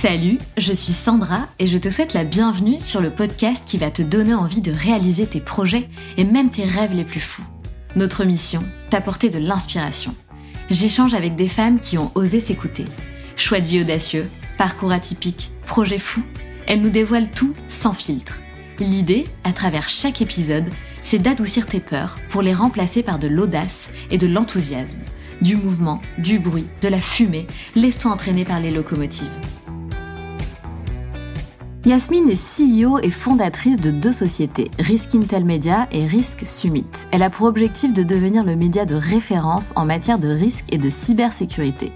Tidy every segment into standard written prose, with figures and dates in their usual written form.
Salut, je suis Sandra et je te souhaite la bienvenue sur le podcast qui va te donner envie de réaliser tes projets et même tes rêves les plus fous. Notre mission, t'apporter de l'inspiration. J'échange avec des femmes qui ont osé s'écouter. Choix de vie audacieux, parcours atypique, projets fous, elles nous dévoilent tout sans filtre. L'idée, à travers chaque épisode, c'est d'adoucir tes peurs pour les remplacer par de l'audace et de l'enthousiasme. Du mouvement, du bruit, de la fumée, laisse-toi entraîner par les locomotives. Yasmine est CEO et fondatrice de 2 sociétés, Risk Intel Media et Risk Summit. Elle a pour objectif de devenir le média de référence en matière de risque et de cybersécurité.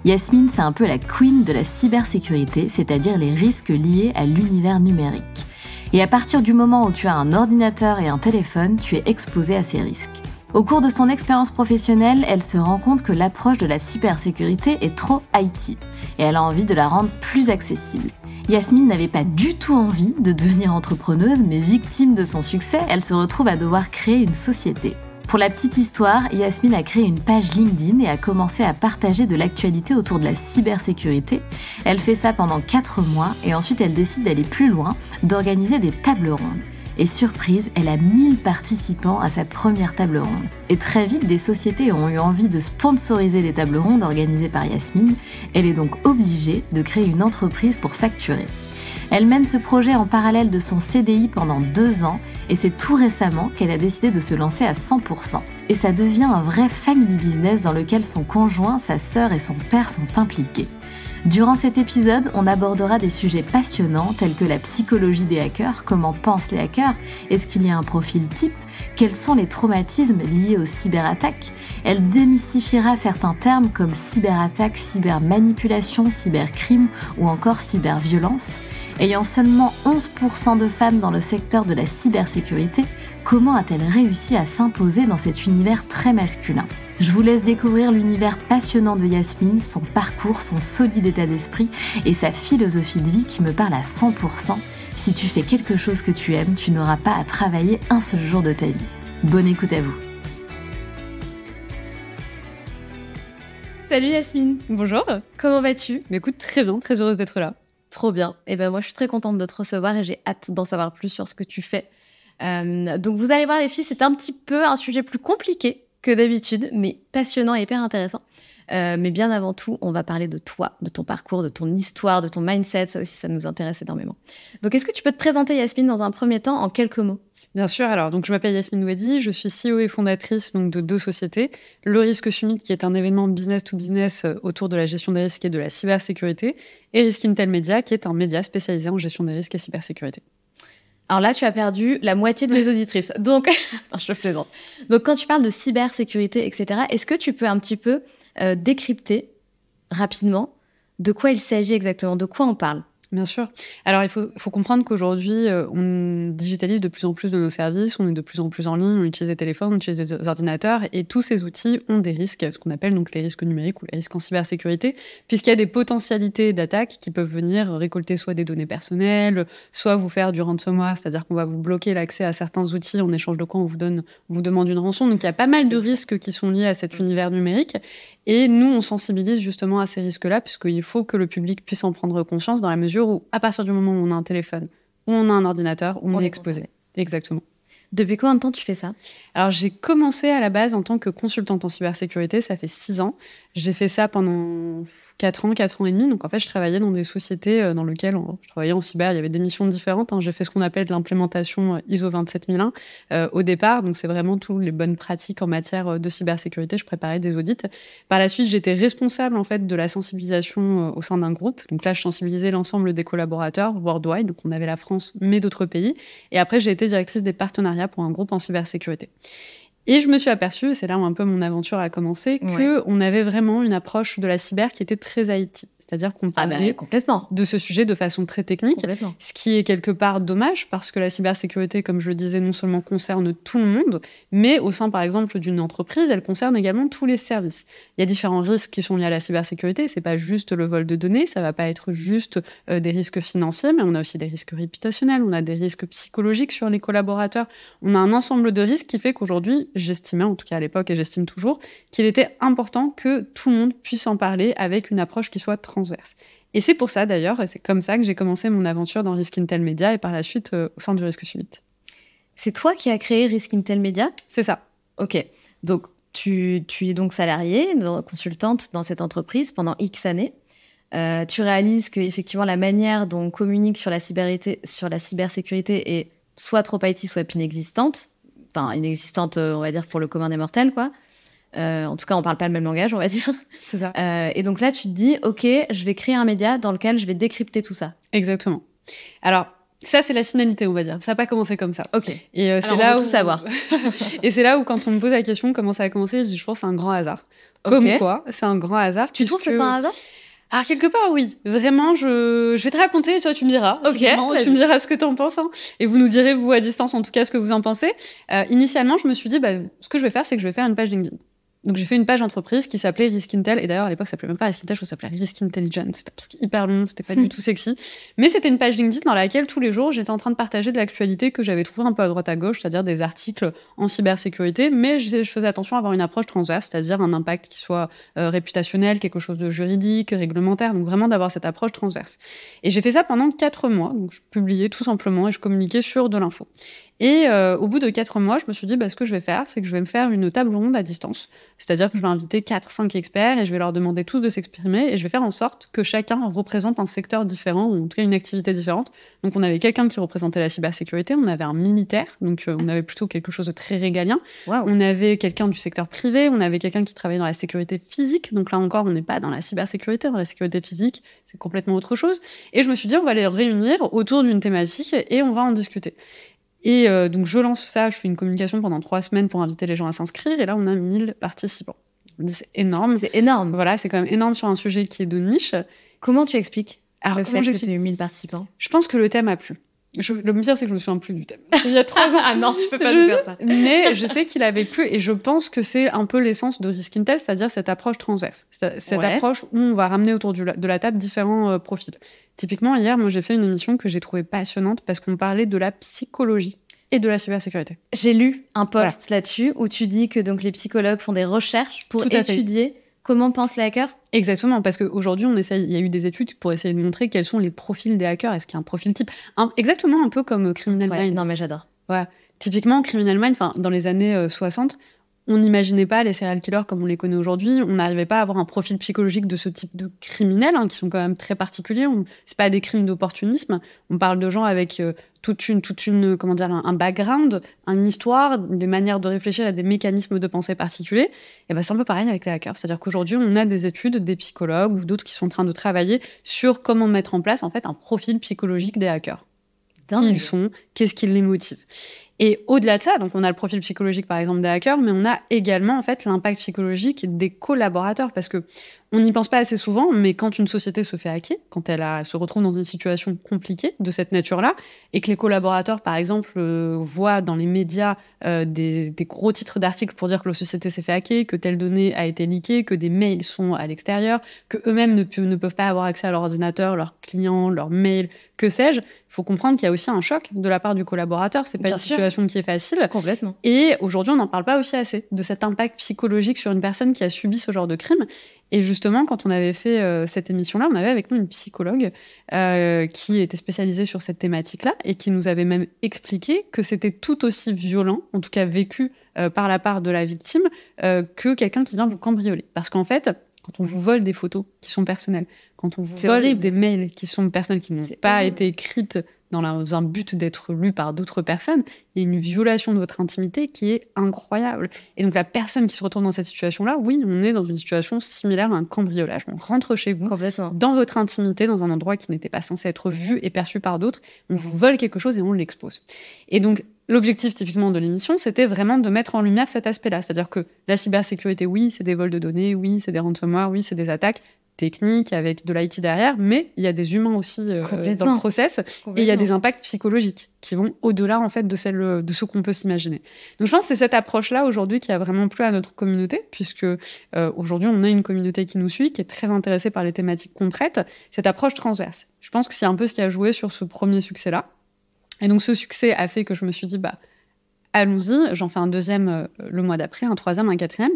Yasmine, c'est un peu la queen de la cybersécurité, c'est-à-dire les risques liés à l'univers numérique. Et à partir du moment où tu as un ordinateur et un téléphone, tu es exposé à ces risques. Au cours de son expérience professionnelle, elle se rend compte que l'approche de la cybersécurité est trop IT et elle a envie de la rendre plus accessible. Yasmine n'avait pas du tout envie de devenir entrepreneuse, mais victime de son succès, elle se retrouve à devoir créer une société. Pour la petite histoire, Yasmine a créé une page LinkedIn et a commencé à partager de l'actualité autour de la cybersécurité. Elle fait ça pendant 4 mois et ensuite elle décide d'aller plus loin, d'organiser des tables rondes. Et surprise, elle a 1000 participants à sa première table ronde. Et très vite, des sociétés ont eu envie de sponsoriser les tables rondes organisées par Yasmine. Elle est donc obligée de créer une entreprise pour facturer. Elle mène ce projet en parallèle de son CDI pendant 2 ans et c'est tout récemment qu'elle a décidé de se lancer à 100%. Et ça devient un vrai family business dans lequel son conjoint, sa sœur et son père sont impliqués. Durant cet épisode, on abordera des sujets passionnants tels que la psychologie des hackers, comment pensent les hackers, est-ce qu'il y a un profil type, quels sont les traumatismes liés aux cyberattaques. Elle démystifiera certains termes comme cyberattaque, cybermanipulation, cybercrime ou encore cyberviolence. Ayant seulement 11% de femmes dans le secteur de la cybersécurité, comment a-t-elle réussi à s'imposer dans cet univers très masculin ? Je vous laisse découvrir l'univers passionnant de Yasmine, son parcours, son solide état d'esprit et sa philosophie de vie qui me parle à 100%. Si tu fais quelque chose que tu aimes, tu n'auras pas à travailler un seul jour de ta vie. Bonne écoute à vous. Salut Yasmine. Bonjour. Comment vas-tu ? Mais écoute, très bien, très heureuse d'être là. Trop bien. Et ben moi, je suis très contente de te recevoir et j'ai hâte d'en savoir plus sur ce que tu fais. Donc vous allez voir les filles, c'est un petit peu un sujet plus compliqué que d'habitude, mais passionnant et hyper intéressant. Mais bien avant tout, on va parler de toi, de ton parcours, de ton histoire, de ton mindset. Ça aussi, ça nous intéresse énormément. Donc est-ce que tu peux te présenter Yasmine dans un premier temps en quelques mots ? Bien sûr, alors donc je m'appelle Yasmine Ouedi, je suis CEO et fondatrice donc, de 2 sociétés. Le Risk Summit, qui est un événement business to business autour de la gestion des risques et de la cybersécurité, et Risk Intel Media, qui est un média spécialisé en gestion des risques et cybersécurité. Alors là, tu as perdu la moitié de mes auditrices. Donc, je plaisante. Donc, quand tu parles de cybersécurité, etc., est-ce que tu peux un petit peu décrypter rapidement de quoi il s'agit exactement, de quoi on parle ? Bien sûr. Alors, il faut comprendre qu'aujourd'hui, on digitalise de plus en plus de nos services, on est de plus en plus en ligne, on utilise des téléphones, on utilise des ordinateurs, et tous ces outils ont des risques, ce qu'on appelle donc les risques numériques ou les risques en cybersécurité, puisqu'il y a des potentialités d'attaques qui peuvent venir récolter soit des données personnelles, soit vous faire du ransomware, c'est-à-dire qu'on va vous bloquer l'accès à certains outils, en échange de quoi on vous demande une rançon. Donc, il y a pas mal de risques qui sont liés à cet univers numérique. Et nous, on sensibilise justement à ces risques-là, puisqu'il faut que le public puisse en prendre conscience dans la mesure où, à partir du moment où on a un téléphone, où on a un ordinateur, on est exposé. Exactement. Depuis combien de temps tu fais ça ? Alors, j'ai commencé à la base en tant que consultante en cybersécurité, ça fait 6 ans. J'ai fait ça pendant 4 ans et demi. Donc, en fait, je travaillais dans des sociétés dans lesquelles je travaillais en cyber. Il y avait des missions différentes. J'ai fait ce qu'on appelle de l'implémentation ISO 27001 au départ. Donc, c'est vraiment toutes les bonnes pratiques en matière de cybersécurité. Je préparais des audits. Par la suite, j'étais responsable en fait de la sensibilisation au sein d'un groupe. Donc là, je sensibilisais l'ensemble des collaborateurs worldwide. Donc, on avait la France, mais d'autres pays. Et après, j'ai été directrice des partenariats pour un groupe en cybersécurité. Et je me suis aperçue, et c'est là où un peu mon aventure a commencé, qu'on avait vraiment une approche de la cyber qui était très IT. C'est-à-dire qu'on parlait de ce sujet de façon très technique, ce qui est quelque part dommage parce que la cybersécurité, comme je le disais, non seulement concerne tout le monde, mais au sein, par exemple, d'une entreprise, elle concerne également tous les services. Il y a différents risques qui sont liés à la cybersécurité. C'est pas juste le vol de données, ça va pas être juste des risques financiers, mais on a aussi des risques réputationnels, on a des risques psychologiques sur les collaborateurs. On a un ensemble de risques qui fait qu'aujourd'hui, j'estimais, en tout cas à l'époque, et j'estime toujours, qu'il était important que tout le monde puisse en parler avec une approche qui soit transversale. transverse. Et c'est pour ça d'ailleurs, et c'est comme ça que j'ai commencé mon aventure dans Risk Intel Media et par la suite au sein du Risque Summit. C'est toi qui as créé Risk Intel Media ? C'est ça. Ok, donc tu es donc salariée, consultante dans cette entreprise pendant X années. Tu réalises qu'effectivement la manière dont on communique sur la cybersécurité est soit trop IT, soit inexistante. Enfin, inexistante, on va dire, pour le commun des mortels, quoi. En tout cas, on parle pas le même langage, on va dire. C'est ça. Et donc là, tu te dis, ok, je vais créer un média dans lequel je vais décrypter tout ça. Exactement. Alors, ça, c'est la finalité, on va dire. Ça n'a pas commencé comme ça. Ok. Et alors, on veut tout savoir. Et c'est là où, quand on me pose la question comment ça a commencé, je dis, je pense que c'est un grand hasard. Comme quoi, c'est un grand hasard. Tu trouves que c'est un hasard ? Ah, quelque part, oui. Vraiment, je vais te raconter, toi, tu me diras. Ok, tu me diras ce que tu en penses. Hein. Et vous nous direz, vous, à distance, en tout cas, ce que vous en pensez. Initialement, je me suis dit, ce que je vais faire, c'est que je vais faire une page LinkedIn. Donc, j'ai fait une page entreprise qui s'appelait Risk Intel. Et d'ailleurs, à l'époque, ça s'appelait même pas Risk Intel, je crois que ça s'appelait Risk Intelligence. C'était un truc hyper long, c'était pas du tout sexy. Mais c'était une page LinkedIn dans laquelle, tous les jours, j'étais en train de partager de l'actualité que j'avais trouvée un peu à droite à gauche, c'est-à-dire des articles en cybersécurité. Mais je faisais attention à avoir une approche transverse, c'est-à-dire un impact qui soit réputationnel, quelque chose de juridique, réglementaire. Donc, vraiment d'avoir cette approche transverse. Et j'ai fait ça pendant 4 mois. Donc, je publiais tout simplement et je communiquais sur de l'info. Et au bout de 4 mois, je me suis dit, ce que je vais faire, c'est que je vais me faire une table ronde à distance. C'est-à-dire que je vais inviter 4-5 experts et je vais leur demander tous de s'exprimer et je vais faire en sorte que chacun représente un secteur différent ou en tout cas une activité différente. Donc, on avait quelqu'un qui représentait la cybersécurité, on avait un militaire, donc on avait plutôt quelque chose de très régalien. Wow. On avait quelqu'un du secteur privé, on avait quelqu'un qui travaillait dans la sécurité physique. Donc là encore, on n'est pas dans la cybersécurité, dans la sécurité physique, c'est complètement autre chose. Et je me suis dit, on va les réunir autour d'une thématique et on va en discuter. Et donc, je lance ça, je fais une communication pendant 3 semaines pour inviter les gens à s'inscrire. Et là, on a 1000 participants. Je me dis, c'est énorme. C'est énorme. Voilà, c'est quand même énorme sur un sujet qui est de niche. Comment tu expliques le fait que tu aies eu 1000 participants ? Je pense que le thème a plu. Le pire, c'est que je me souviens plus du thème. Il y a 3 ans. Ah non, tu peux pas nous faire ça. Mais je sais qu'il avait plu et je pense que c'est un peu l'essence de Risk Intel, c'est-à-dire cette approche transverse. Cette approche où on va ramener autour de la table différents profils. Typiquement, hier, moi, j'ai fait une émission que j'ai trouvée passionnante parce qu'on parlait de la psychologie et de la cybersécurité. J'ai lu un post là-dessus où tu dis que donc, les psychologues font des recherches pour étudier comment pensent les hackers. Exactement, parce qu'aujourd'hui, il y a eu des études pour essayer de montrer quels sont les profils des hackers. Est-ce qu'il y a un profil type exactement un peu comme Criminal Minds. Non, mais j'adore. Ouais. Typiquement, Criminal Minds, dans les années 60, on n'imaginait pas les serial killers comme on les connaît aujourd'hui. On n'arrivait pas à avoir un profil psychologique de ce type de criminels, qui sont quand même très particuliers. C'est pas des crimes d'opportunisme. On parle de gens avec toute une comment dire, un background, une histoire, des manières de réfléchir et des mécanismes de pensée particuliers. Et c'est un peu pareil avec les hackers. C'est-à-dire qu'aujourd'hui, on a des études, des psychologues ou d'autres qui sont en train de travailler sur comment mettre en place en fait un profil psychologique des hackers. Qui ils sont, qu'est-ce qui les motive. Et au-delà de ça, donc on a le profil psychologique par exemple des hackers, mais on a également en fait l'impact psychologique des collaborateurs, parce que on n'y pense pas assez souvent, mais quand une société se fait hacker, quand elle se retrouve dans une situation compliquée de cette nature-là, et que les collaborateurs par exemple voient dans les médias des gros titres d'articles pour dire que la société s'est fait hacker, que telle donnée a été leakée, que des mails sont à l'extérieur, que eux-mêmes ne peuvent pas avoir accès à leur ordinateur, leurs clients, leurs mails, que sais-je. Il faut comprendre qu'il y a aussi un choc de la part du collaborateur. C'est pas une situation qui est facile. Complètement. Et aujourd'hui, on n'en parle pas aussi assez de cet impact psychologique sur une personne qui a subi ce genre de crime. Et justement, quand on avait fait cette émission-là, on avait avec nous une psychologue qui était spécialisée sur cette thématique-là et qui nous avait même expliqué que c'était tout aussi violent, en tout cas vécu par la part de la victime, que quelqu'un qui vient vous cambrioler. Parce qu'en fait, quand on vous vole des photos qui sont personnelles, quand on vous vole des mails qui sont personnels, qui n'ont pas été écrites dans un but d'être lus par d'autres personnes, il y a une violation de votre intimité qui est incroyable. Et donc la personne qui se retrouve dans cette situation-là, oui, on est dans une situation similaire à un cambriolage. On rentre chez vous, dans votre intimité, dans un endroit qui n'était pas censé être vu et perçu par d'autres, on vous vole quelque chose et on l'expose. Et donc l'objectif typiquement de l'émission, c'était vraiment de mettre en lumière cet aspect-là. C'est-à-dire que la cybersécurité, oui, c'est des vols de données, oui, c'est des ransomware, oui, c'est des attaques techniques avec de l'IT derrière, mais il y a des humains aussi dans le process, et il y a des impacts psychologiques qui vont au-delà en fait de ce qu'on peut s'imaginer. Donc je pense que c'est cette approche-là aujourd'hui qui a vraiment plu à notre communauté, puisque aujourd'hui on a une communauté qui nous suit, qui est très intéressée par les thématiques qu'on traite, cette approche transverse. Je pense que c'est un peu ce qui a joué sur ce premier succès-là. Et donc ce succès a fait que je me suis dit, allons-y, j'en fais un deuxième le mois d'après, un troisième, un quatrième.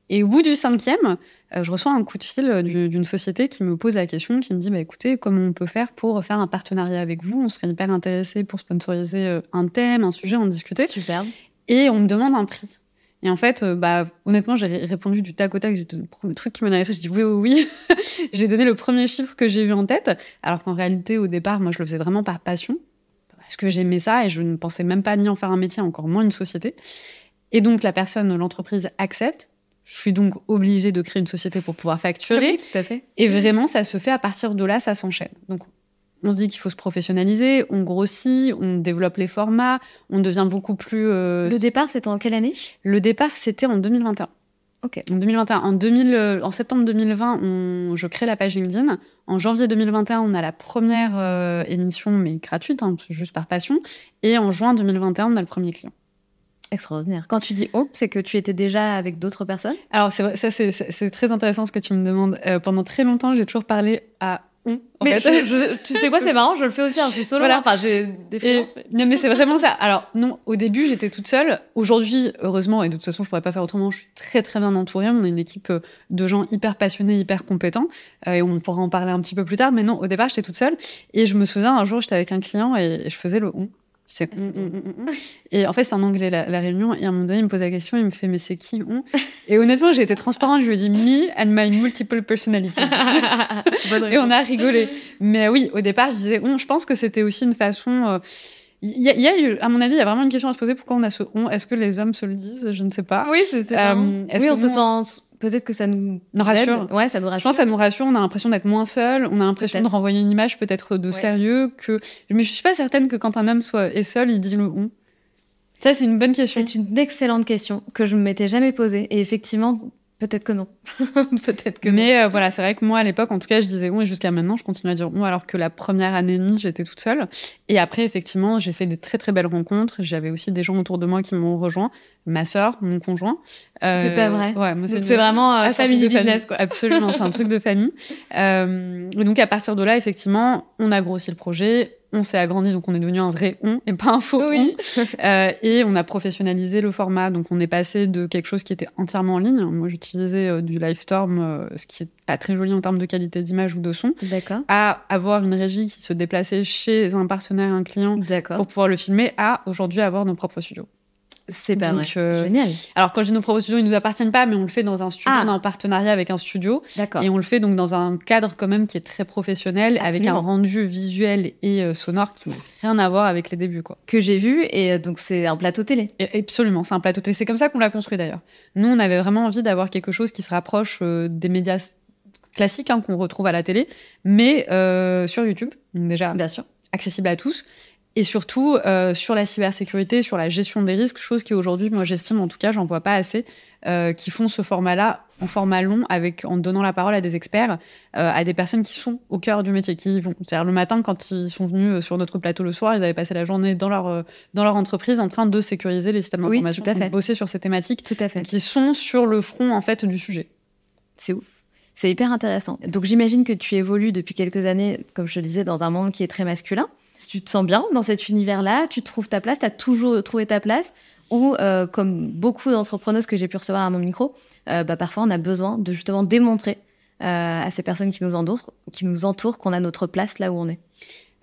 Et au bout du 5e, je reçois un coup de fil d'une société qui me pose la question, qui me dit écoutez, comment on peut faire pour faire un partenariat avec vous ? On serait hyper intéressés pour sponsoriser un thème, un sujet, en discuter. Superbe. Et on me demande un prix. Et en fait, honnêtement, j'ai répondu du tac au tac. J'ai donné le premier truc qui me naissait. J'ai dit oui. J'ai donné le premier chiffre que j'ai eu en tête. Alors qu'en réalité, au départ, moi, je le faisais vraiment par passion. Parce que j'aimais ça et je ne pensais même pas ni en faire un métier, encore moins une société. Et donc, l'entreprise accepte. Je suis donc obligée de créer une société pour pouvoir facturer. Oui, tout à fait. Et vraiment, ça se fait à partir de là, ça s'enchaîne. Donc, on se dit qu'il faut se professionnaliser, on grossit, on développe les formats, on devient beaucoup plus... Le départ, c'était en quelle année ? Le départ, c'était en 2021. Ok. En 2021. En septembre 2020, je crée la page LinkedIn. En janvier 2021, on a la première émission, mais gratuite, juste par passion. Et en juin 2021, on a le premier client. Extraordinaire. Quand tu dis « on », c'est que tu étais déjà avec d'autres personnes ? Alors, c'est vrai, ça, c'est très intéressant ce que tu me demandes. Pendant très longtemps, j'ai toujours parlé à on. Mais tu sais quoi, c'est marrant, je le fais aussi, je suis solo. Voilà. Enfin, j'ai des freelances. Non, mais c'est vraiment ça. Alors, non, au début, j'étais toute seule. Aujourd'hui, heureusement, et de toute façon, je pourrais pas faire autrement, je suis très, très bien entourée. On a une équipe de gens hyper passionnés, hyper compétents. Et on pourra en parler un petit peu plus tard. Mais non, au départ, j'étais toute seule. Et je me souviens, un jour, j'étais avec un client et je faisais le on. C'est Et en fait, c'est en anglais la réunion. Et à un moment donné, il me pose la question, il me fait mais c'est qui on ? Et honnêtement, j'ai été transparente. Je lui ai dit me and my multiple personalities. Et on a rigolé. Mais oui, au départ, je disais on. Je pense que c'était aussi une façon. À mon avis, il y a vraiment une question à se poser. Pourquoi on a ce on ? Est-ce que les hommes se le disent ? Je ne sais pas. Oui, c'est oui, on se sent. Peut-être que ça nous rassure. Ouais, ça nous rassure. Je pense que ça nous rassure. On a l'impression d'être moins seul. On a l'impression de renvoyer une image peut-être de sérieux. Mais je suis pas certaine que quand un homme est seul, il dit le on. Ça, c'est une bonne question. C'est une excellente question que je ne m'étais jamais posée. Et effectivement, peut-être que non. Peut-être que Mais voilà, c'est vrai que moi, à l'époque, en tout cas, je disais on et jusqu'à maintenant, je continue à dire on, alors que la première année et demie, j'étais toute seule. Et après, effectivement, j'ai fait des très, très belles rencontres. J'avais aussi des gens autour de moi qui m'ont rejoint. Ma sœur, mon conjoint. C'est pas vrai. Ouais, moi, c'est vraiment family business, quoi. Absolument, c'est un truc de famille. Et donc, à partir de là, effectivement, on a grossi le projet. On s'est agrandi, donc on est devenu un vrai on et pas un faux on. Et on a professionnalisé le format. Donc, on est passé de quelque chose qui était entièrement en ligne. Moi, j'utilisais du Livestorm, ce qui est pas très joli en termes de qualité d'image ou de son. D'accord. À avoir une régie qui se déplaçait chez un partenaire, un client, pour pouvoir le filmer, à aujourd'hui avoir nos propres studios. C'est pas vrai. Génial. Alors, quand je dis nos propres studios, ils nous appartiennent pas, mais on le fait dans un studio, on est en partenariat avec un studio. D'accord. Et on le fait donc dans un cadre quand même qui est très professionnel, avec un rendu visuel et sonore qui n'a rien à voir avec les débuts, quoi. Que j'ai vu, et donc c'est un plateau télé. Et absolument, c'est un plateau télé. C'est comme ça qu'on l'a construit d'ailleurs. Nous, on avait vraiment envie d'avoir quelque chose qui se rapproche des médias classiques qu'on retrouve à la télé, mais sur YouTube, donc déjà bien sûr, accessible à tous. Et surtout, sur la cybersécurité, sur la gestion des risques, chose qui aujourd'hui, moi j'estime, en tout cas, j'en vois pas assez, qui font ce format-là en format long, en donnant la parole à des experts, à des personnes qui sont au cœur du métier, qui y vont. C'est-à-dire le matin, quand ils sont venus sur notre plateau le soir, ils avaient passé la journée dans leur entreprise en train de sécuriser les systèmes d'information, tout à fait. Bosser sur ces thématiques tout à fait. Qui sont sur le front en fait du sujet. C'est ouf. C'est hyper intéressant. Donc j'imagine que tu évolues depuis quelques années, comme je te le disais, dans un monde qui est très masculin. Tu te sens bien dans cet univers-là, tu trouves ta place, tu as toujours trouvé ta place, ou comme beaucoup d'entrepreneuses que j'ai pu recevoir à mon micro, parfois on a besoin de justement démontrer à ces personnes qui nous entourent qu'on a notre place là où on est.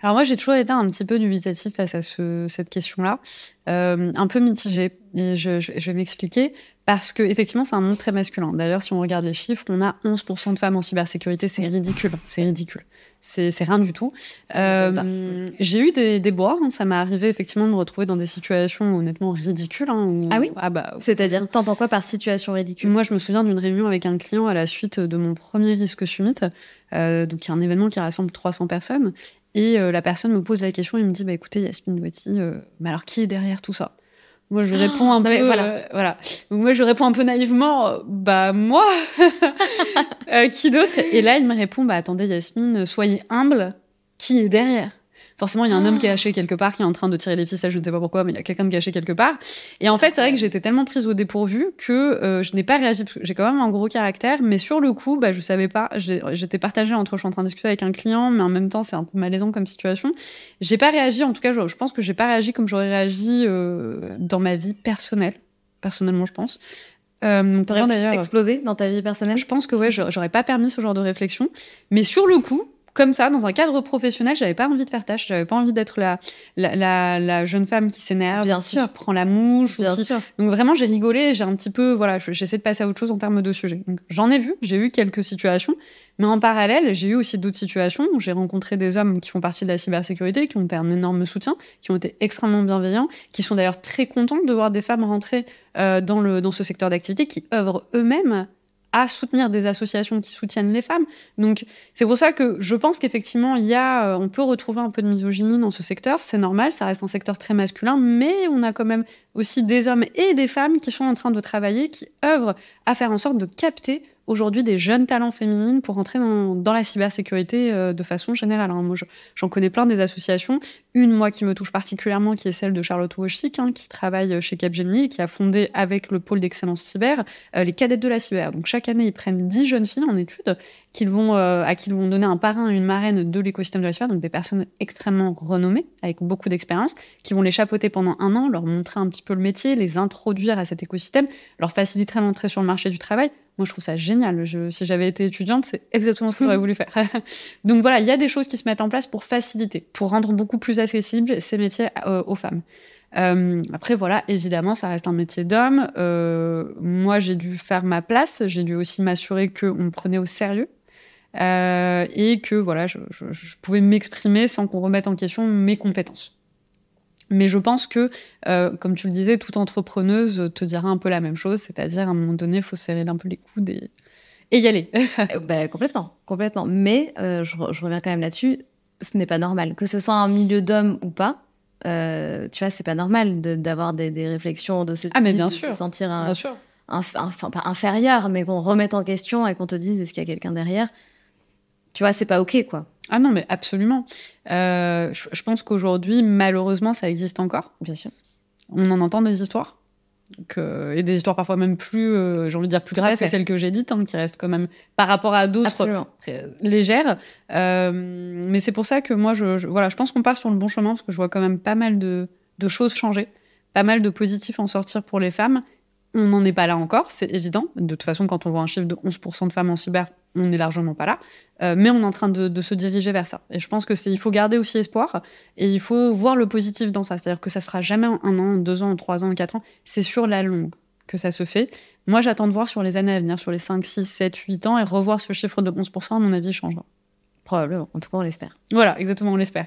Alors moi, j'ai toujours été un petit peu dubitatif face à cette question-là, un peu mitigée. Et je vais m'expliquer, parce que effectivement, c'est un monde très masculin. D'ailleurs, si on regarde les chiffres, on a 11% de femmes en cybersécurité. C'est ridicule. C'est ridicule. C'est rien du tout. J'ai eu des déboires. Ça m'est arrivé effectivement de me retrouver dans des situations honnêtement ridicules. Ah oui ? C'est-à-dire, oui. T'entends quoi par situation ridicule ? Moi, je me souviens d'une réunion avec un client à la suite de mon premier risque Summit. Donc, il y a un événement qui rassemble 300 personnes. Et la personne me pose la question, il me dit écoutez, Yasmine Douati, mais alors qui est derrière tout ça ? Moi, je réponds un peu... voilà. Donc, moi, je réponds un peu naïvement, moi qui d'autre ? Et là, il me répond attendez, Yasmine, soyez humble, qui est derrière ? Forcément, il y a un homme qui est caché quelque part, qui est en train de tirer les ficelles, je ne sais pas pourquoi, mais il y a quelqu'un de caché quelque part. Et en fait, c'est vrai que j'étais tellement prise au dépourvu que je n'ai pas réagi, parce que j'ai quand même un gros caractère, mais sur le coup, je savais pas. J'étais partagée entre je suis en train de discuter avec un client, mais en même temps, c'est un peu malaisant comme situation. J'ai pas réagi, en tout cas, je pense que j'ai pas réagi comme j'aurais réagi dans ma vie personnelle. Personnellement, je pense. T'aurais pu exploser dans ta vie personnelle? Je pense que ouais, j'aurais pas permis ce genre de réflexion. Mais sur le coup, comme ça, dans un cadre professionnel, j'avais pas envie de faire tâche, j'avais pas envie d'être la jeune femme qui s'énerve, qui se prend la mouche. Bien sûr. Donc vraiment, j'ai rigolé, j'ai un petit peu, voilà, j'essaie de passer à autre chose en termes de sujet. Donc, j'ai eu quelques situations, mais en parallèle, j'ai eu aussi d'autres situations où j'ai rencontré des hommes qui font partie de la cybersécurité, qui ont été un énorme soutien, qui ont été extrêmement bienveillants, qui sont d'ailleurs très contents de voir des femmes rentrer dans ce secteur d'activité, qui œuvrent eux-mêmes à soutenir des associations qui soutiennent les femmes. Donc, c'est pour ça que je pense qu'effectivement, on peut retrouver un peu de misogynie dans ce secteur. C'est normal, ça reste un secteur très masculin, mais on a quand même aussi des hommes et des femmes qui sont en train de travailler, qui œuvrent à faire en sorte de capter aujourd'hui des jeunes talents féminines pour entrer dans la cybersécurité de façon générale. Moi, j'en connais plein des associations. Une, moi, qui me touche particulièrement, qui est celle de Charlotte Wojcik, qui travaille chez Capgemini et qui a fondé avec le pôle d'excellence cyber les cadettes de la cyber. Donc, chaque année, ils prennent 10 jeunes filles en études à qui ils vont donner un parrain et une marraine de l'écosystème de la cyber, donc des personnes extrêmement renommées, avec beaucoup d'expérience, qui vont les chapeauter pendant 1 an, leur montrer un petit peu le métier, les introduire à cet écosystème, leur faciliter l'entrée sur le marché du travail. Moi, je trouve ça génial. Si j'avais été étudiante, c'est exactement ce que j'aurais voulu faire. Donc voilà, il y a des choses qui se mettent en place pour faciliter, pour rendre beaucoup plus accessibles ces métiers aux femmes. Après, voilà, évidemment, ça reste un métier d'homme. Moi, j'ai dû faire ma place. J'ai dû aussi m'assurer qu'on me prenait au sérieux. Et que voilà, je pouvais m'exprimer sans qu'on remette en question mes compétences. Mais je pense que, comme tu le disais, toute entrepreneuse te dira un peu la même chose, c'est-à-dire à un moment donné, il faut serrer un peu les coudes et y aller. Complètement. Mais je reviens quand même là-dessus, ce n'est pas normal. Que ce soit un milieu d'hommes ou pas, tu vois, c'est pas normal d'avoir des réflexions de ce type, mais bien de sûr. se sentir pas inférieur, mais qu'on remette en question et qu'on te dise est-ce qu'il y a quelqu'un derrière. Tu vois, c'est pas OK, quoi. Ah non, mais absolument. Je pense qu'aujourd'hui, malheureusement, ça existe encore. Bien sûr. On en entend des histoires. Et des histoires parfois même plus, j'ai envie de dire, plus graves que celles que j'ai dites, qui restent quand même, par rapport à d'autres, légères. Mais c'est pour ça que moi, je pense qu'on part sur le bon chemin, parce que je vois quand même pas mal de choses changer, pas mal de positifs en sortir pour les femmes. On n'en est pas là encore, c'est évident. De toute façon, quand on voit un chiffre de 11% de femmes en cyber, on n'est largement pas là. Mais on est en train de se diriger vers ça. Et je pense il faut garder aussi espoir et il faut voir le positif dans ça. C'est-à-dire que ça se fera jamais en 1 an, en 2 ans, en 3 ans, en 4 ans. C'est sur la longue que ça se fait. Moi, j'attends de voir sur les années à venir, sur les 5, 6, 7, 8 ans, et revoir ce chiffre de 11%, à mon avis, changera. Probablement. En tout cas, on l'espère. Voilà, exactement, on l'espère.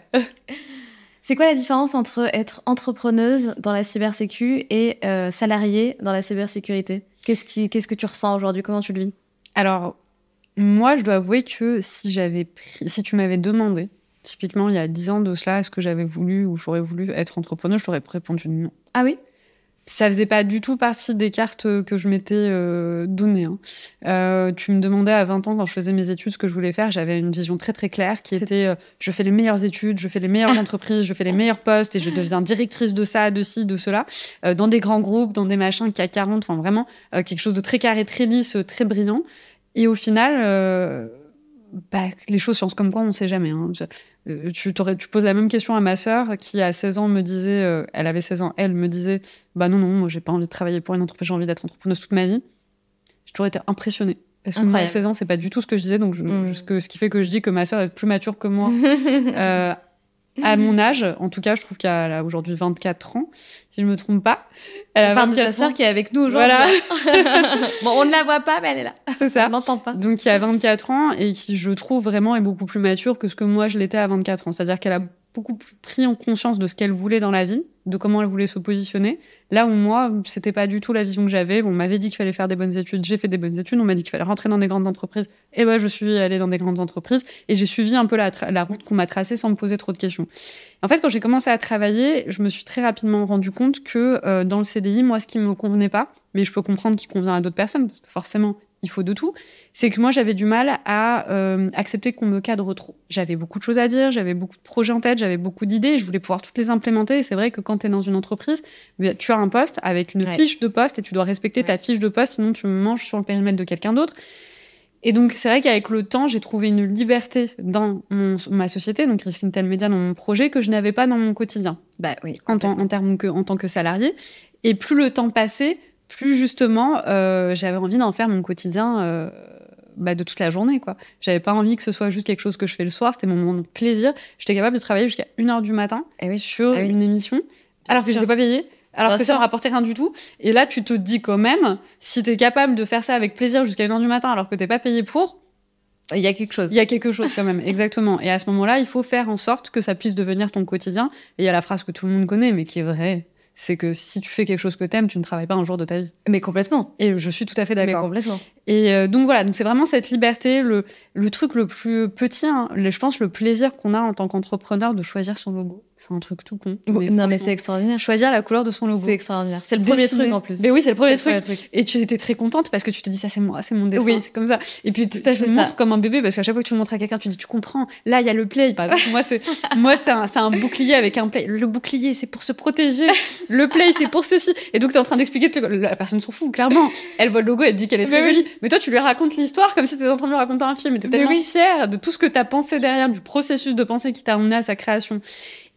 C'est quoi la différence entre être entrepreneuse dans la cybersécu et salariée dans la cybersécurité ? Qu'est-ce que tu ressens aujourd'hui ? Comment tu le vis ? Alors, moi, je dois avouer que si tu m'avais demandé, typiquement il y a 10 ans de cela, est-ce que j'avais voulu ou j'aurais voulu être entrepreneuse, je t'aurais répondu non. Ah oui ? Ça faisait pas du tout partie des cartes que je m'étais données. Tu me demandais à 20 ans, quand je faisais mes études, ce que je voulais faire. J'avais une vision très très claire qui était je fais les meilleures études, je fais les meilleures entreprises, je fais les meilleurs postes et je deviens directrice de ça, de ci, de cela, dans des grands groupes, dans des machins CAC 40, enfin vraiment quelque chose de très carré, très lisse, très brillant. Et au final, les choses sciences comme quoi, on sait jamais. Tu poses la même question à ma sœur qui, à 16 ans, me disait... elle avait 16 ans, elle me disait « Bah non, moi, j'ai pas envie de travailler pour une entreprise, j'ai envie d'être entrepreneuse toute ma vie. » J'ai toujours été impressionnée. Parce que moi, à 16 ans, c'est pas du tout ce que je disais. Donc, ce qui fait que je dis que ma sœur est plus mature que moi à mon âge. En tout cas, je trouve qu'elle a aujourd'hui 24 ans, si je me trompe pas. On parle de ta sœur qui est avec nous aujourd'hui. Voilà. Bon, on ne la voit pas, mais elle est là. C'est ça. On n'entend pas. Donc, qui a 24 ans et qui, je trouve, vraiment est beaucoup plus mature que ce que moi, je l'étais à 24 ans. C'est-à-dire qu'elle a beaucoup plus pris en conscience de ce qu'elle voulait dans la vie, de comment elle voulait se positionner. Là où moi, c'était pas du tout la vision que j'avais. On m'avait dit qu'il fallait faire des bonnes études, j'ai fait des bonnes études. On m'a dit qu'il fallait rentrer dans des grandes entreprises. Et je suis allée dans des grandes entreprises et j'ai suivi un peu la route qu'on m'a tracée sans me poser trop de questions. En fait, quand j'ai commencé à travailler, je me suis très rapidement rendu compte que dans le CDI, moi, ce qui me convenait pas, mais je peux comprendre qu'il convient à d'autres personnes, parce que forcément, il faut de tout, c'est que moi, j'avais du mal à accepter qu'on me cadre trop. J'avais beaucoup de choses à dire, j'avais beaucoup de projets en tête, j'avais beaucoup d'idées, et je voulais pouvoir toutes les implémenter. Et c'est vrai que quand tu es dans une entreprise, tu as un poste avec une fiche de poste et tu dois respecter ta fiche de poste, sinon tu manges sur le périmètre de quelqu'un d'autre. Et donc, c'est vrai qu'avec le temps, j'ai trouvé une liberté dans ma société, donc Risk Intel Media, dans mon projet, que je n'avais pas dans mon quotidien, en tant que salarié. Et plus le temps passait, plus justement, j'avais envie d'en faire mon quotidien de toute la journée, quoi. J'avais pas envie que ce soit juste quelque chose que je fais le soir, c'était mon moment de plaisir. J'étais capable de travailler jusqu'à 1h du matin sur une émission, alors que j'étais pas payée, alors que ça ne rapportait rien du tout. Et là, tu te dis quand même, si t'es capable de faire ça avec plaisir jusqu'à 1h du matin, alors que t'es pas payée pour... Il y a quelque chose. Il y a quelque chose quand même, exactement. Et à ce moment-là, il faut faire en sorte que ça puisse devenir ton quotidien. Et il y a la phrase que tout le monde connaît, mais qui est vraie. C'est que si tu fais quelque chose que t'aimes, tu ne travailles pas un jour de ta vie. Mais complètement. Et je suis tout à fait d'accord. Mais complètement. Et donc voilà, donc c'est vraiment cette liberté, le truc le plus petit, hein, je pense le plaisir qu'on a en tant qu'entrepreneur de choisir son logo. C'est un truc tout con. Mais c'est extraordinaire. Choisir la couleur de son logo. C'est extraordinaire. C'est le premier truc en plus. Mais oui, c'est le premier truc. Et tu étais très contente parce que tu te dis ça, c'est moi, c'est mon dessin, c'est comme ça. Et puis tu le montres comme un bébé parce qu'à chaque fois que tu le montres à quelqu'un, tu dis tu comprends. Là, il y a le play. Par exemple, moi, c'est un bouclier avec un play. Le bouclier, c'est pour se protéger. Le play, c'est pour ceci. Et donc, tu es en train d'expliquer que la personne s'en fout, clairement. Elle voit le logo, elle te dit qu'elle est très jolie. Mais toi, tu lui racontes l'histoire comme si tu étais en train de lui raconter un film. Et tu es tellement fière de tout ce que tu as pensé derrière, du processus de pensée qui t'a amené à sa création.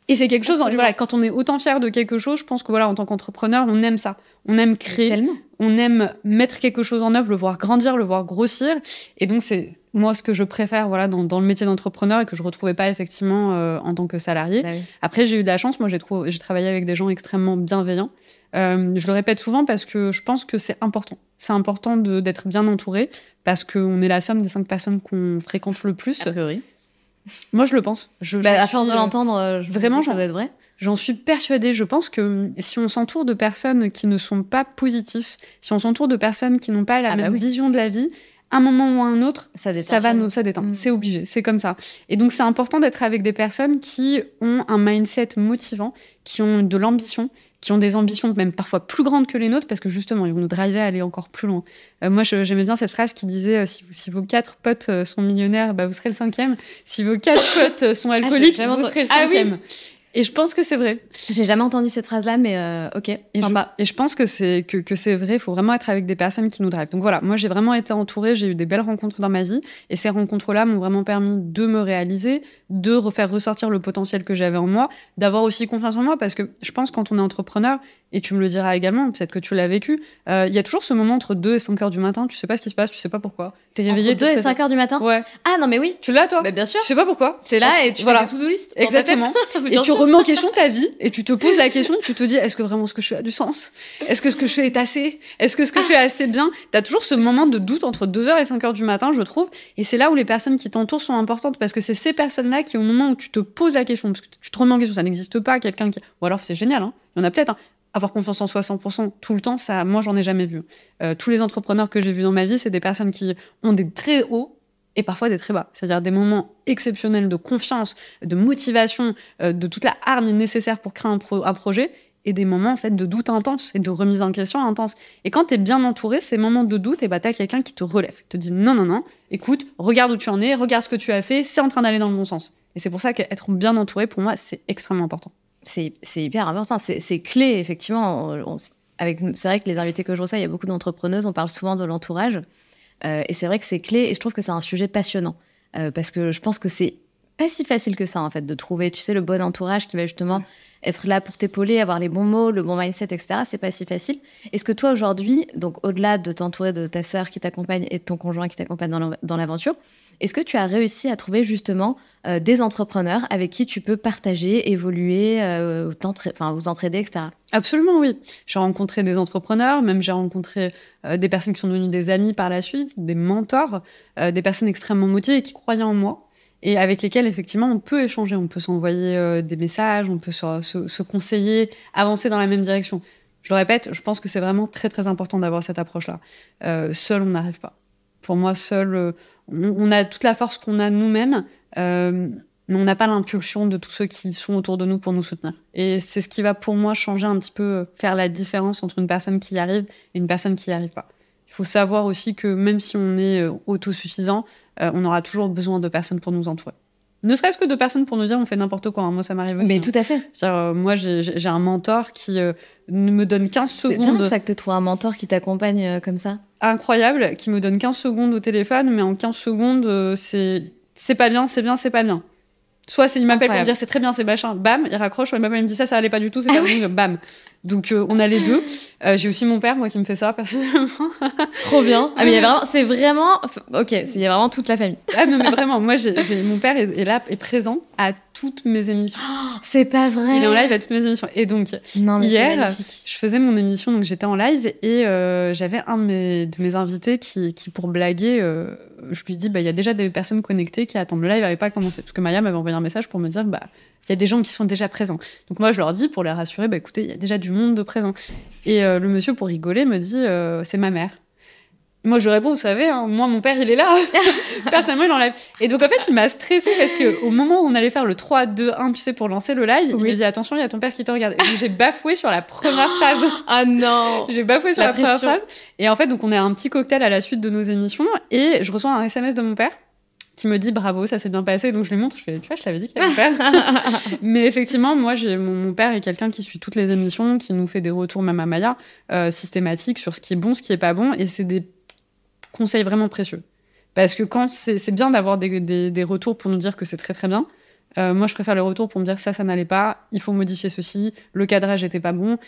Et c'est quelque chose, voilà, quand on est autant fier de quelque chose, je pense que voilà, en tant qu'entrepreneur, on aime ça. On aime créer, on aime mettre quelque chose en œuvre, le voir grandir, le voir grossir. Et donc, c'est moi ce que je préfère voilà, dans le métier d'entrepreneur et que je ne retrouvais pas effectivement en tant que salarié. Bah oui. Après, j'ai eu de la chance. Moi, j'ai travaillé avec des gens extrêmement bienveillants. Je le répète souvent parce que je pense que c'est important. C'est important d'être bien entouré parce qu'on est la somme des 5 personnes qu'on fréquente le plus. A priori. Moi, je le pense. À force de l'entendre, vraiment, ça doit être vrai. J'en suis persuadée. Je pense que si on s'entoure de personnes qui ne sont pas positifs, si on s'entoure de personnes qui n'ont pas la même vision de la vie, à un moment ou à un autre, ça déteint. C'est obligé, c'est comme ça. Et donc, c'est important d'être avec des personnes qui ont un mindset motivant, qui ont de l'ambition, qui ont des ambitions même parfois plus grandes que les nôtres, parce que justement, ils vont nous driver à aller encore plus loin. Moi, j'aimais bien cette phrase qui disait si vos 4 potes sont millionnaires, vous serez le 5e. Si vos 4 potes sont alcooliques, vous serez le 5e. Et je pense que c'est vrai. J'ai jamais entendu cette phrase-là, mais ok, sympa. Et je pense que c'est vrai. Il faut vraiment être avec des personnes qui nous drivent. Donc voilà, moi j'ai vraiment été entourée, j'ai eu des belles rencontres dans ma vie, et ces rencontres-là m'ont vraiment permis de me réaliser, de refaire ressortir le potentiel que j'avais en moi, d'avoir aussi confiance en moi, parce que je pense quand on est entrepreneur, et tu me le diras également, peut-être que tu l'as vécu, il y a toujours ce moment entre 2 et 5 heures du matin, tu sais pas ce qui se passe, tu sais pas pourquoi. T'es réveillé. Entre 2 et 5 heures du matin ? Ouais. Ah non mais oui. Tu l'as toi ? Bien sûr. Tu sais pas pourquoi. T'es là et tu fais des to-do list. Exactement. Et tu remets en question ta vie et tu te poses la question, tu te dis est-ce que vraiment ce que je fais a du sens ? Est-ce que ce que je fais est assez ? Est-ce que ce que je fais est assez bien ? T'as toujours ce moment de doute entre 2h et 5h du matin, je trouve, et c'est là où les personnes qui t'entourent sont importantes, parce que c'est ces personnes-là qui, au moment où tu te poses la question, parce que tu te remets en question, ça n'existe pas, quelqu'un qui... Ou alors c'est génial, hein, il y en a peut-être, hein. Avoir confiance en soi 100% tout le temps, ça, moi, j'en ai jamais vu. Tous les entrepreneurs que j'ai vus dans ma vie, c'est des personnes qui ont des très hauts et parfois des très bas. C'est-à-dire des moments exceptionnels de confiance, de motivation, de toute la hargne nécessaire pour créer un projet, et des moments en fait de doute intense et de remise en question intense. Et quand tu es bien entouré, ces moments de doute, tu as quelqu'un qui te relève, te dit non, écoute, regarde où tu en es, regarde ce que tu as fait, c'est en train d'aller dans le bon sens. Et c'est pour ça qu'être bien entouré, pour moi, c'est extrêmement important. C'est hyper important, c'est clé, effectivement. C'est vrai que les invités que je reçois, il y a beaucoup d'entrepreneuses, on parle souvent de l'entourage. Et c'est vrai que c'est clé, et je trouve que c'est un sujet passionnant. Parce que je pense que c'est pas si facile que ça, en fait, de trouver, tu sais, le bon entourage qui va justement être là pour t'épauler, avoir les bons mots, le bon mindset, etc. C'est pas si facile. Est-ce que toi, aujourd'hui, donc au-delà de t'entourer de ta sœur qui t'accompagne et de ton conjoint qui t'accompagne dans l'aventure, est-ce que tu as réussi à trouver justement des entrepreneurs avec qui tu peux partager, évoluer, vous entraider, etc. Absolument, oui. J'ai rencontré des entrepreneurs, même j'ai rencontré des personnes qui sont devenues des amis par la suite, des mentors, des personnes extrêmement motivées et qui croyaient en moi, et avec lesquelles, effectivement, on peut échanger, on peut s'envoyer des messages, on peut se conseiller, avancer dans la même direction. Je le répète, je pense que c'est vraiment très, très important d'avoir cette approche-là. Seul, on n'arrive pas. Pour moi, seul, on a toute la force qu'on a nous-mêmes, mais on n'a pas l'impulsion de tous ceux qui sont autour de nous pour nous soutenir. Et c'est ce qui va, pour moi, changer un petit peu, faire la différence entre une personne qui y arrive et une personne qui n'y arrive pas. Il faut savoir aussi que même si on est autosuffisant, on aura toujours besoin de personnes pour nous entourer. Ne serait-ce que de personnes pour nous dire on fait n'importe quoi. Moi, ça m'arrive aussi. Mais tout à fait. Moi, j'ai un mentor qui me donne 15 secondes. C'est dingue ça que tu aies trouvé un mentor qui t'accompagne comme ça. Incroyable, qui me donne 15 secondes au téléphone, mais en 15 secondes, c'est pas bien, c'est bien, c'est pas bien. Soit il m'appelle pour me dire c'est très bien, c'est machin, bam, il raccroche, soit il m'appelle, il me dit ça allait pas du tout, c'est pas bon, bam. Donc, on a les deux. J'ai aussi mon père, moi, qui me fait ça, personnellement. Trop bien. Ah, mais il y a vraiment, c'est vraiment, ok, il y a vraiment toute la famille. Ah non, mais vraiment, moi, mon père est là, est présent à toutes mes émissions. Oh, c'est pas vrai. Il est en live à toutes mes émissions. Et donc, hier, je faisais mon émission, donc j'étais en live et j'avais un de mes invités qui pour blaguer, je lui dis, il y a déjà des personnes connectées qui attendent. Le live n'avait pas commencé. Parce que Maya m'avait envoyé un message pour me dire, il y a des gens qui sont déjà présents. Donc moi, je leur dis, pour les rassurer, écoutez, il y a déjà du monde de présent. Et le monsieur, pour rigoler, me dit, c'est ma mère. Moi, je réponds, vous savez, hein, moi, mon père, il est là. Personnellement, il enlève. Et donc, en fait, il m'a stressée parce qu'au moment où on allait faire le 3, 2, 1, tu sais, pour lancer le live, il me dit, attention, il y a ton père qui te regarde. Et donc, j'ai bafoué sur la première phrase. Ah non. J'ai bafoué sur la première phrase. Et en fait, donc, on a un petit cocktail à la suite de nos émissions. Et je reçois un SMS de mon père qui me dit bravo, ça s'est bien passé. Donc, je lui montre, je fais, tu vois, je t'avais dit qu'il y avait mon père. Mais effectivement, moi, mon père est quelqu'un qui suit toutes les émissions, qui nous fait des retours, même à Maya, systématiques sur ce qui est bon, ce qui est pas bon. Et c'est des conseil vraiment précieux. Parce que quand c'est bien d'avoir des retours pour nous dire que c'est très très bien. Moi, je préfère les retours pour me dire ça n'allait pas, il faut modifier ceci, le cadrage n'était pas bon.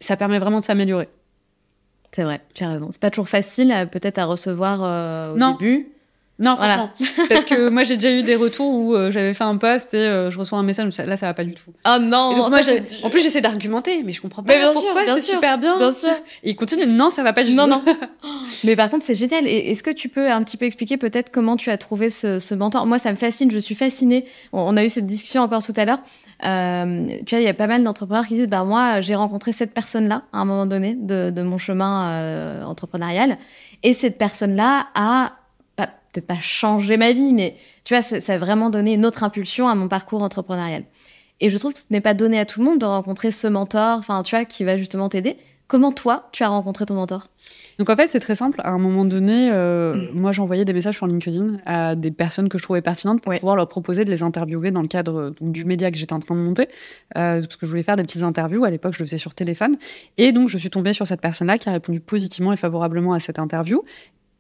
Ça permet vraiment de s'améliorer. C'est vrai, tu as raison. C'est pas toujours facile peut-être à recevoir au début. Non, franchement. Voilà. Parce que moi, j'ai déjà eu des retours où j'avais fait un post et je reçois un message, là, ça va pas du tout. Oh non. Donc, moi, en plus, j'essaie d'argumenter, mais je comprends pas pourquoi, c'est super bien. Bien sûr. Et il continue, non, ça va pas du tout. Non. Mais par contre, c'est génial. Et est-ce que tu peux un petit peu expliquer peut-être comment tu as trouvé ce mentor ? Moi, ça me fascine, je suis fascinée. On a eu cette discussion encore tout à l'heure. Tu vois, il y a pas mal d'entrepreneurs qui disent, moi, j'ai rencontré cette personne-là à un moment donné de mon chemin entrepreneurial. Et cette personne-là a peut-être pas changer ma vie, mais tu vois, ça a vraiment donné une autre impulsion à mon parcours entrepreneurial. Et je trouve que ce n'est pas donné à tout le monde de rencontrer ce mentor, tu vois, qui va justement t'aider. Comment toi, tu as rencontré ton mentor ? Donc en fait, c'est très simple. À un moment donné, moi, j'envoyais des messages sur LinkedIn à des personnes que je trouvais pertinentes pour pouvoir leur proposer de les interviewer dans le cadre du média que j'étais en train de monter, parce que je voulais faire des petites interviews. À l'époque, je le faisais sur téléphone. Et donc, je suis tombée sur cette personne-là qui a répondu positivement et favorablement à cette interview.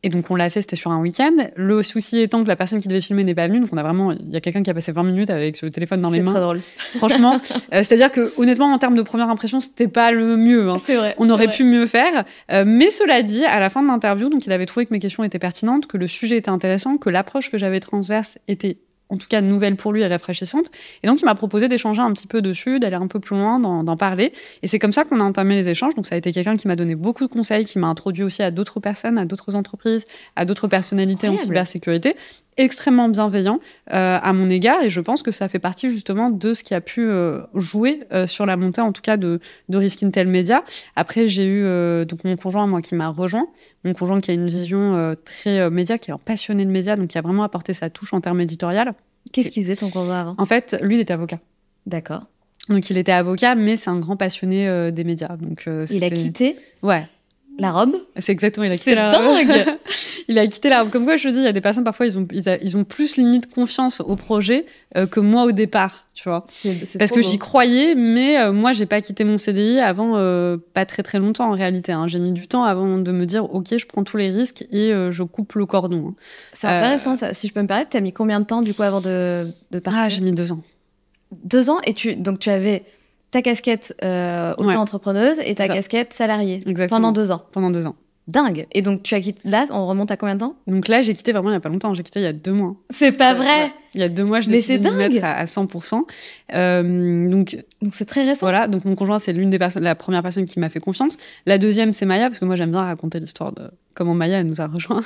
Et donc, on l'a fait, c'était sur un week-end. Le souci étant que la personne qui devait filmer n'est pas venue. Donc, il y a quelqu'un qui a passé 20 minutes avec le téléphone dans les mains. C'est très drôle. Franchement, c'est-à-dire que, honnêtement, en termes de première impression, c'était pas le mieux. Hein. C'est vrai. On aurait pu mieux faire. Mais cela dit, à la fin de l'interview, donc, il avait trouvé que mes questions étaient pertinentes, que le sujet était intéressant, que l'approche que j'avais transverse était en tout cas nouvelle pour lui et rafraîchissante. Et donc, il m'a proposé d'échanger un petit peu dessus, d'aller un peu plus loin, d'en parler. Et c'est comme ça qu'on a entamé les échanges. Donc, ça a été quelqu'un qui m'a donné beaucoup de conseils, qui m'a introduit aussi à d'autres personnes, à d'autres entreprises, à d'autres personnalités en cybersécurité, extrêmement bienveillant à mon égard. Et je pense que ça fait partie justement de ce qui a pu jouer sur la montée, en tout cas, de Risk Intel Media. Après, j'ai eu donc mon conjoint, moi, qui m'a rejoint. Mon conjoint qui a une vision très média, qui est un passionné de médias, donc qui a vraiment apporté sa touche en termes éditorial. Qu'est-ce qu'il faisait ton conjoint avant ? En fait, lui, il était avocat. D'accord. Donc, il était avocat, mais c'est un grand passionné des médias. Donc, il a quitté ? Ouais. La robe ? C'est exactement, il a quitté la robe. C'est dingue. Il a quitté la robe. Comme quoi, je te dis, il y a des personnes, parfois, ils ont plus limite confiance au projet que moi au départ, tu vois. C'est parce que j'y croyais, mais moi, j'ai pas quitté mon CDI avant pas très très longtemps en réalité. Hein. J'ai mis du temps avant de me dire, ok, je prends tous les risques et je coupe le cordon. Hein. C'est intéressant, ça. Si je peux me permettre, t'as mis combien de temps, du coup, avant de partir ? Ah, j'ai mis 2 ans. 2 ans ? Et donc, tu avais ta casquette auto-entrepreneuse et ta casquette salariée. Exactement. Pendant 2 ans. Pendant 2 ans. Dingue. Et donc, tu as quitté... Là, on remonte à combien de temps ? Donc là, j'ai quitté vraiment il n'y a pas longtemps. J'ai quitté il y a 2 mois. C'est pas vrai. Ouais. Il y a 2 mois, je décidé de me mettre à 100%. Donc c'est très récent. Voilà. Donc mon conjoint, c'est la première personne qui m'a fait confiance. La deuxième, c'est Maya, parce que moi, j'aime bien raconter l'histoire de comment Maya, elle nous a rejoints.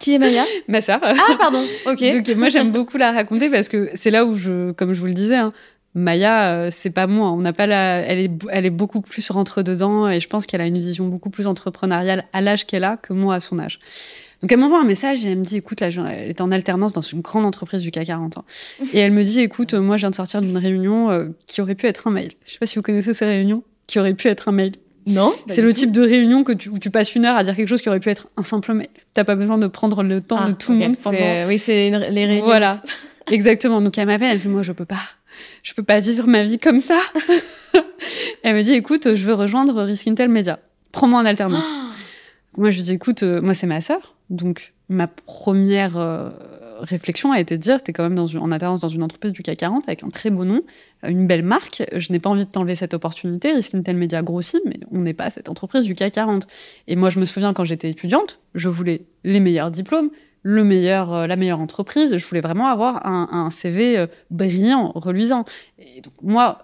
Qui est Maya ? Ma sœur. Ah, pardon. Ok. Donc moi, j'aime beaucoup la raconter parce que c'est là où comme je vous le disais, hein, Maya, c'est pas moi. On n'a pas elle est beaucoup plus rentre-dedans et je pense qu'elle a une vision beaucoup plus entrepreneuriale à l'âge qu'elle a que moi à son âge. Donc elle m'envoie un message et elle me dit, écoute, là, elle est en alternance dans une grande entreprise du CAC 40. Hein. Et elle me dit, écoute, moi, je viens de sortir d'une réunion qui aurait pu être un mail. Je sais pas si vous connaissez ces réunions qui auraient pu être un mail. Non. C'est le type de réunion où tu passes 1 heure à dire quelque chose qui aurait pu être un simple mail. T'as pas besoin de prendre le temps de tout le monde pendant... Oui, c'est les réunions. Voilà, exactement. Donc elle m'appelle, elle me dit, moi, je peux pas vivre ma vie comme ça. Elle me dit, écoute, je veux rejoindre Risk Intel Media. Prends-moi en alternance. Moi, je lui dis, écoute, moi, c'est ma sœur. Donc, ma première réflexion a été de dire, tu es quand même en alternance dans une entreprise du CAC 40 avec un très beau nom, une belle marque. Je n'ai pas envie de t'enlever cette opportunité. Risk Intel Media grossit, mais on n'est pas cette entreprise du CAC 40. Et moi, je me souviens quand j'étais étudiante, je voulais les meilleurs diplômes, la meilleure entreprise. Je voulais vraiment avoir un CV brillant, reluisant. Et donc, moi,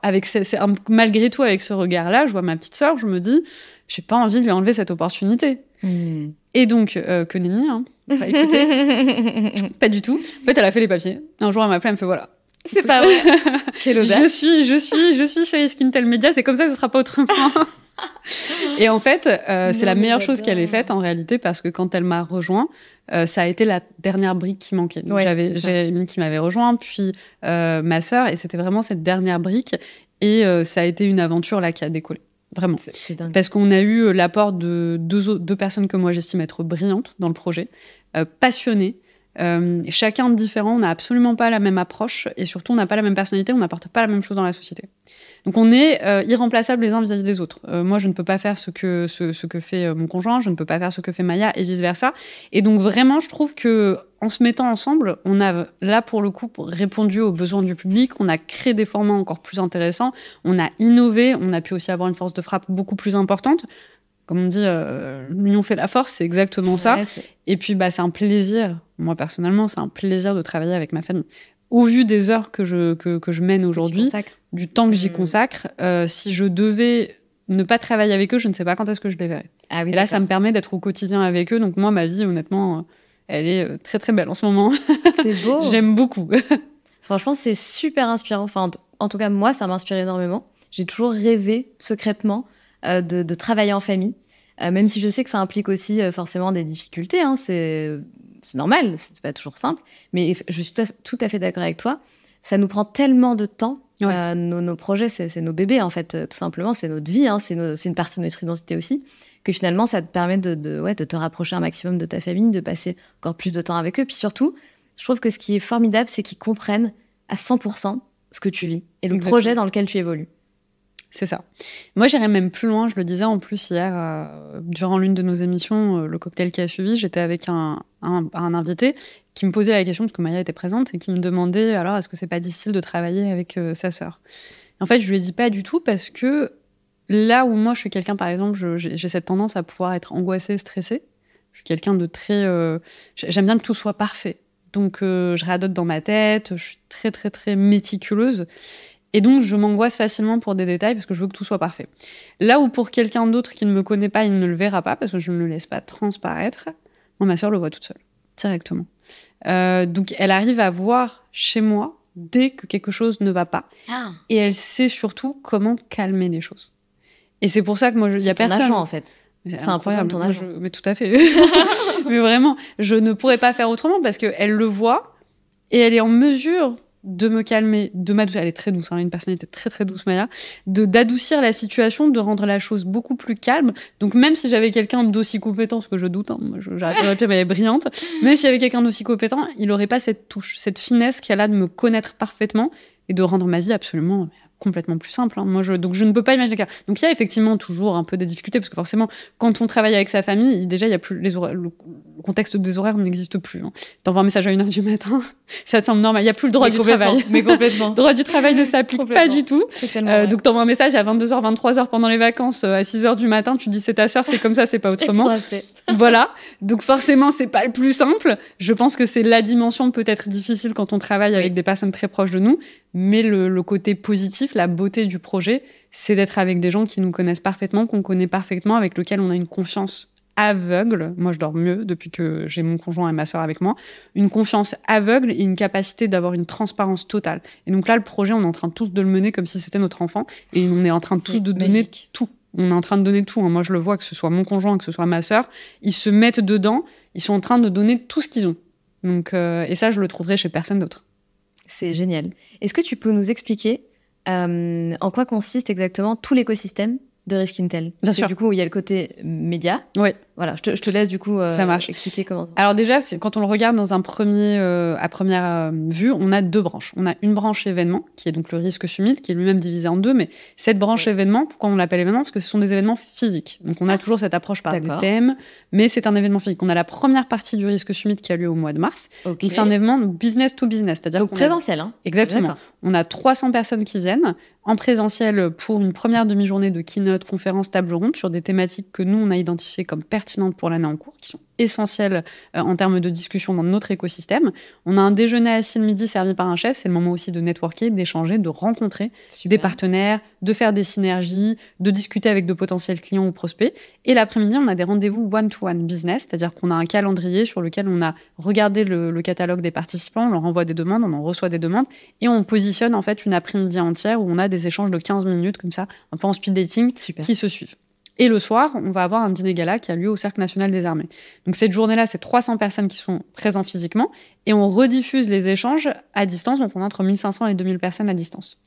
malgré tout, avec ce regard-là, je vois ma petite sœur, je me dis, j'ai pas envie de lui enlever cette opportunité. Et donc, que nenni, hein. Enfin, écoutez, pas du tout. En fait, elle a fait les papiers. Un jour, elle m'a appelé, elle me fait voilà. C'est pas vrai. Quelle audace. Je suis chez Risk Intel Media, c'est comme ça que ce sera pas autrement. Et en fait, c'est la meilleure chose qu'elle ait faite en réalité, parce que quand elle m'a rejoint, ça a été la dernière brique qui manquait. Donc, j'avais Jérémy qui m'avait rejoint, puis ma sœur, et c'était vraiment cette dernière brique. Et ça a été une aventure là qui a décollé. Vraiment. C'est dingue. Parce qu'on a eu l'apport de deux personnes que moi j'estime être brillantes dans le projet, passionnées, chacun de différent, on n'a absolument pas la même approche et surtout on n'a pas la même personnalité, on n'apporte pas la même chose dans la société. Donc on est irremplaçables les uns vis-à-vis des autres. Moi je ne peux pas faire ce que fait mon conjoint, je ne peux pas faire ce que fait Maya et vice-versa. Et donc vraiment je trouve que en se mettant ensemble, on a là pour le coup répondu aux besoins du public, on a créé des formats encore plus intéressants, on a innové, on a pu aussi avoir une force de frappe beaucoup plus importante. Comme on dit, l'union fait la force, c'est exactement ça. Ouais, et puis, c'est un plaisir. Moi, personnellement, c'est un plaisir de travailler avec ma famille. Au vu des heures que je mène aujourd'hui, du temps que j'y consacre, si je devais ne pas travailler avec eux, je ne sais pas quand est-ce que je les verrais. Ah oui, et là, ça me permet d'être au quotidien avec eux. Donc moi, ma vie, honnêtement, elle est très, très belle en ce moment. C'est beau. J'aime beaucoup. Franchement, c'est super inspirant. Enfin, en tout cas, moi, ça m'inspire énormément. J'ai toujours rêvé secrètement de travailler en famille, même si je sais que ça implique aussi forcément des difficultés. Hein, c'est normal, c'est pas toujours simple. Mais je suis tout à fait d'accord avec toi. Ça nous prend tellement de temps. Ouais. Nos projets, c'est nos bébés, en fait, tout simplement. C'est notre vie, hein, c'est une partie de notre identité aussi. Que finalement, ça te permet de te rapprocher un maximum de ta famille, de passer encore plus de temps avec eux. Puis surtout, je trouve que ce qui est formidable, c'est qu'ils comprennent à 100% ce que tu vis et le projet dans lequel tu évolues. C'est ça. Moi, j'irais même plus loin. Je le disais en plus hier, durant l'une de nos émissions, le cocktail qui a suivi, j'étais avec un invité qui me posait la question, parce que Maya était présente, et qui me demandait, alors, est-ce que c'est pas difficile de travailler avec sa sœur ? En fait, je lui ai dit pas du tout, parce que là où moi, je suis quelqu'un, par exemple, j'ai cette tendance à pouvoir être angoissée, stressée. Je suis quelqu'un de très... j'aime bien que tout soit parfait. Donc, je radote dans ma tête, je suis très, très, très méticuleuse. Et donc, je m'angoisse facilement pour des détails parce que je veux que tout soit parfait. Là où pour quelqu'un d'autre qui ne me connaît pas, il ne le verra pas parce que je ne le laisse pas transparaître, moi, ma sœur le voit toute seule, directement. Donc, elle arrive à voir chez moi dès que quelque chose ne va pas. Ah. Et elle sait surtout comment calmer les choses. Et c'est pour ça que moi, il y a personne... C'est ton agent, en fait. C'est incroyable, ton agent. Mais tout à fait. Mais vraiment, je ne pourrais pas faire autrement parce qu'elle le voit et elle est en mesure de me calmer, de m'adoucir. Elle est très douce, hein, une personnalité très très douce, Maya. D'adoucir la situation, de rendre la chose beaucoup plus calme. Donc même si j'avais quelqu'un d'aussi compétent, ce que je doute, hein, j'arrête de dire, mais elle est brillante, même si j'avais quelqu'un d'aussi compétent, il n'aurait pas cette touche, cette finesse qu'elle a de me connaître parfaitement et de rendre ma vie absolument complètement plus simple. Hein. Donc je ne peux pas imaginer le cas. Donc il y a effectivement toujours un peu des difficultés, parce que forcément, quand on travaille avec sa famille, déjà, il y a plus le contexte des horaires n'existe plus. Hein. T'envoies un message à 1h du matin, ça te semble normal. Il n'y a plus le droit du travail. Mais complètement. Le droit du travail ne s'applique pas du tout. Donc t'envoies un message à 22h, 23h pendant les vacances, à 6h du matin, tu dis c'est ta sœur, c'est comme ça, c'est pas autrement. Voilà. Donc forcément, c'est pas le plus simple. Je pense que c'est la dimension peut-être difficile quand on travaille avec des personnes très proches de nous, mais le côté positif, la beauté du projet, c'est d'être avec des gens qui nous connaissent parfaitement, qu'on connaît parfaitement, avec lesquels on a une confiance aveugle. Moi, je dors mieux depuis que j'ai mon conjoint et ma sœur avec moi. Une confiance aveugle et une capacité d'avoir une transparence totale. Et donc là, le projet, on est en train tous de le mener comme si c'était notre enfant. Et on est en train tous de donner tout. On est en train de donner tout. Hein. Moi, je le vois, que ce soit mon conjoint, que ce soit ma sœur. Ils se mettent dedans. Ils sont en train de donner tout ce qu'ils ont. Donc, et ça, je le trouverai chez personne d'autre. C'est génial. Est-ce que tu peux nous expliquer en quoi consiste exactement tout l'écosystème de Risk Intel? Bien sûr. Du coup, il y a le côté média. Oui. Voilà, je te laisse du coup ça marche. expliquer comment. Alors déjà, quand on le regarde dans un premier, à première vue, on a 2 branches. On a une branche événement, qui est donc le risque summit, qui est lui-même divisé en 2. Mais cette branche événement, pourquoi on l'appelle événement? Parce que ce sont des événements physiques. Donc on a toujours cette approche par des thèmes, mais c'est un événement physique. On a la première partie du risque summit qui a lieu au mois de mars. Donc c'est un événement business to business, c'est-à-dire présentiel. Hein. Exactement. On a 300 personnes qui viennent en présentiel pour une première demi-journée de keynote, conférence, table ronde sur des thématiques que nous, on a identifiées comme pertinentes pour l'année en cours, qui sont essentielles en termes de discussion dans notre écosystème. On a un déjeuner assis le midi servi par un chef. C'est le moment aussi de networker, d'échanger, de rencontrer des partenaires, de faire des synergies, de discuter avec de potentiels clients ou prospects. Et l'après-midi, on a des rendez-vous one-to-one business, c'est-à-dire qu'on a un calendrier sur lequel on a regardé le catalogue des participants, on leur envoie des demandes, on en reçoit des demandes, et on positionne en fait une après-midi entière où on a des échanges de 15 minutes comme ça, un peu en speed dating, qui se suivent. Et le soir, on va avoir un dîner gala qui a lieu au Cercle national des armées. Donc cette journée-là, c'est 300 personnes qui sont présentes physiquement et on rediffuse les échanges à distance. Donc on a entre 1500 et 2000 personnes à distance.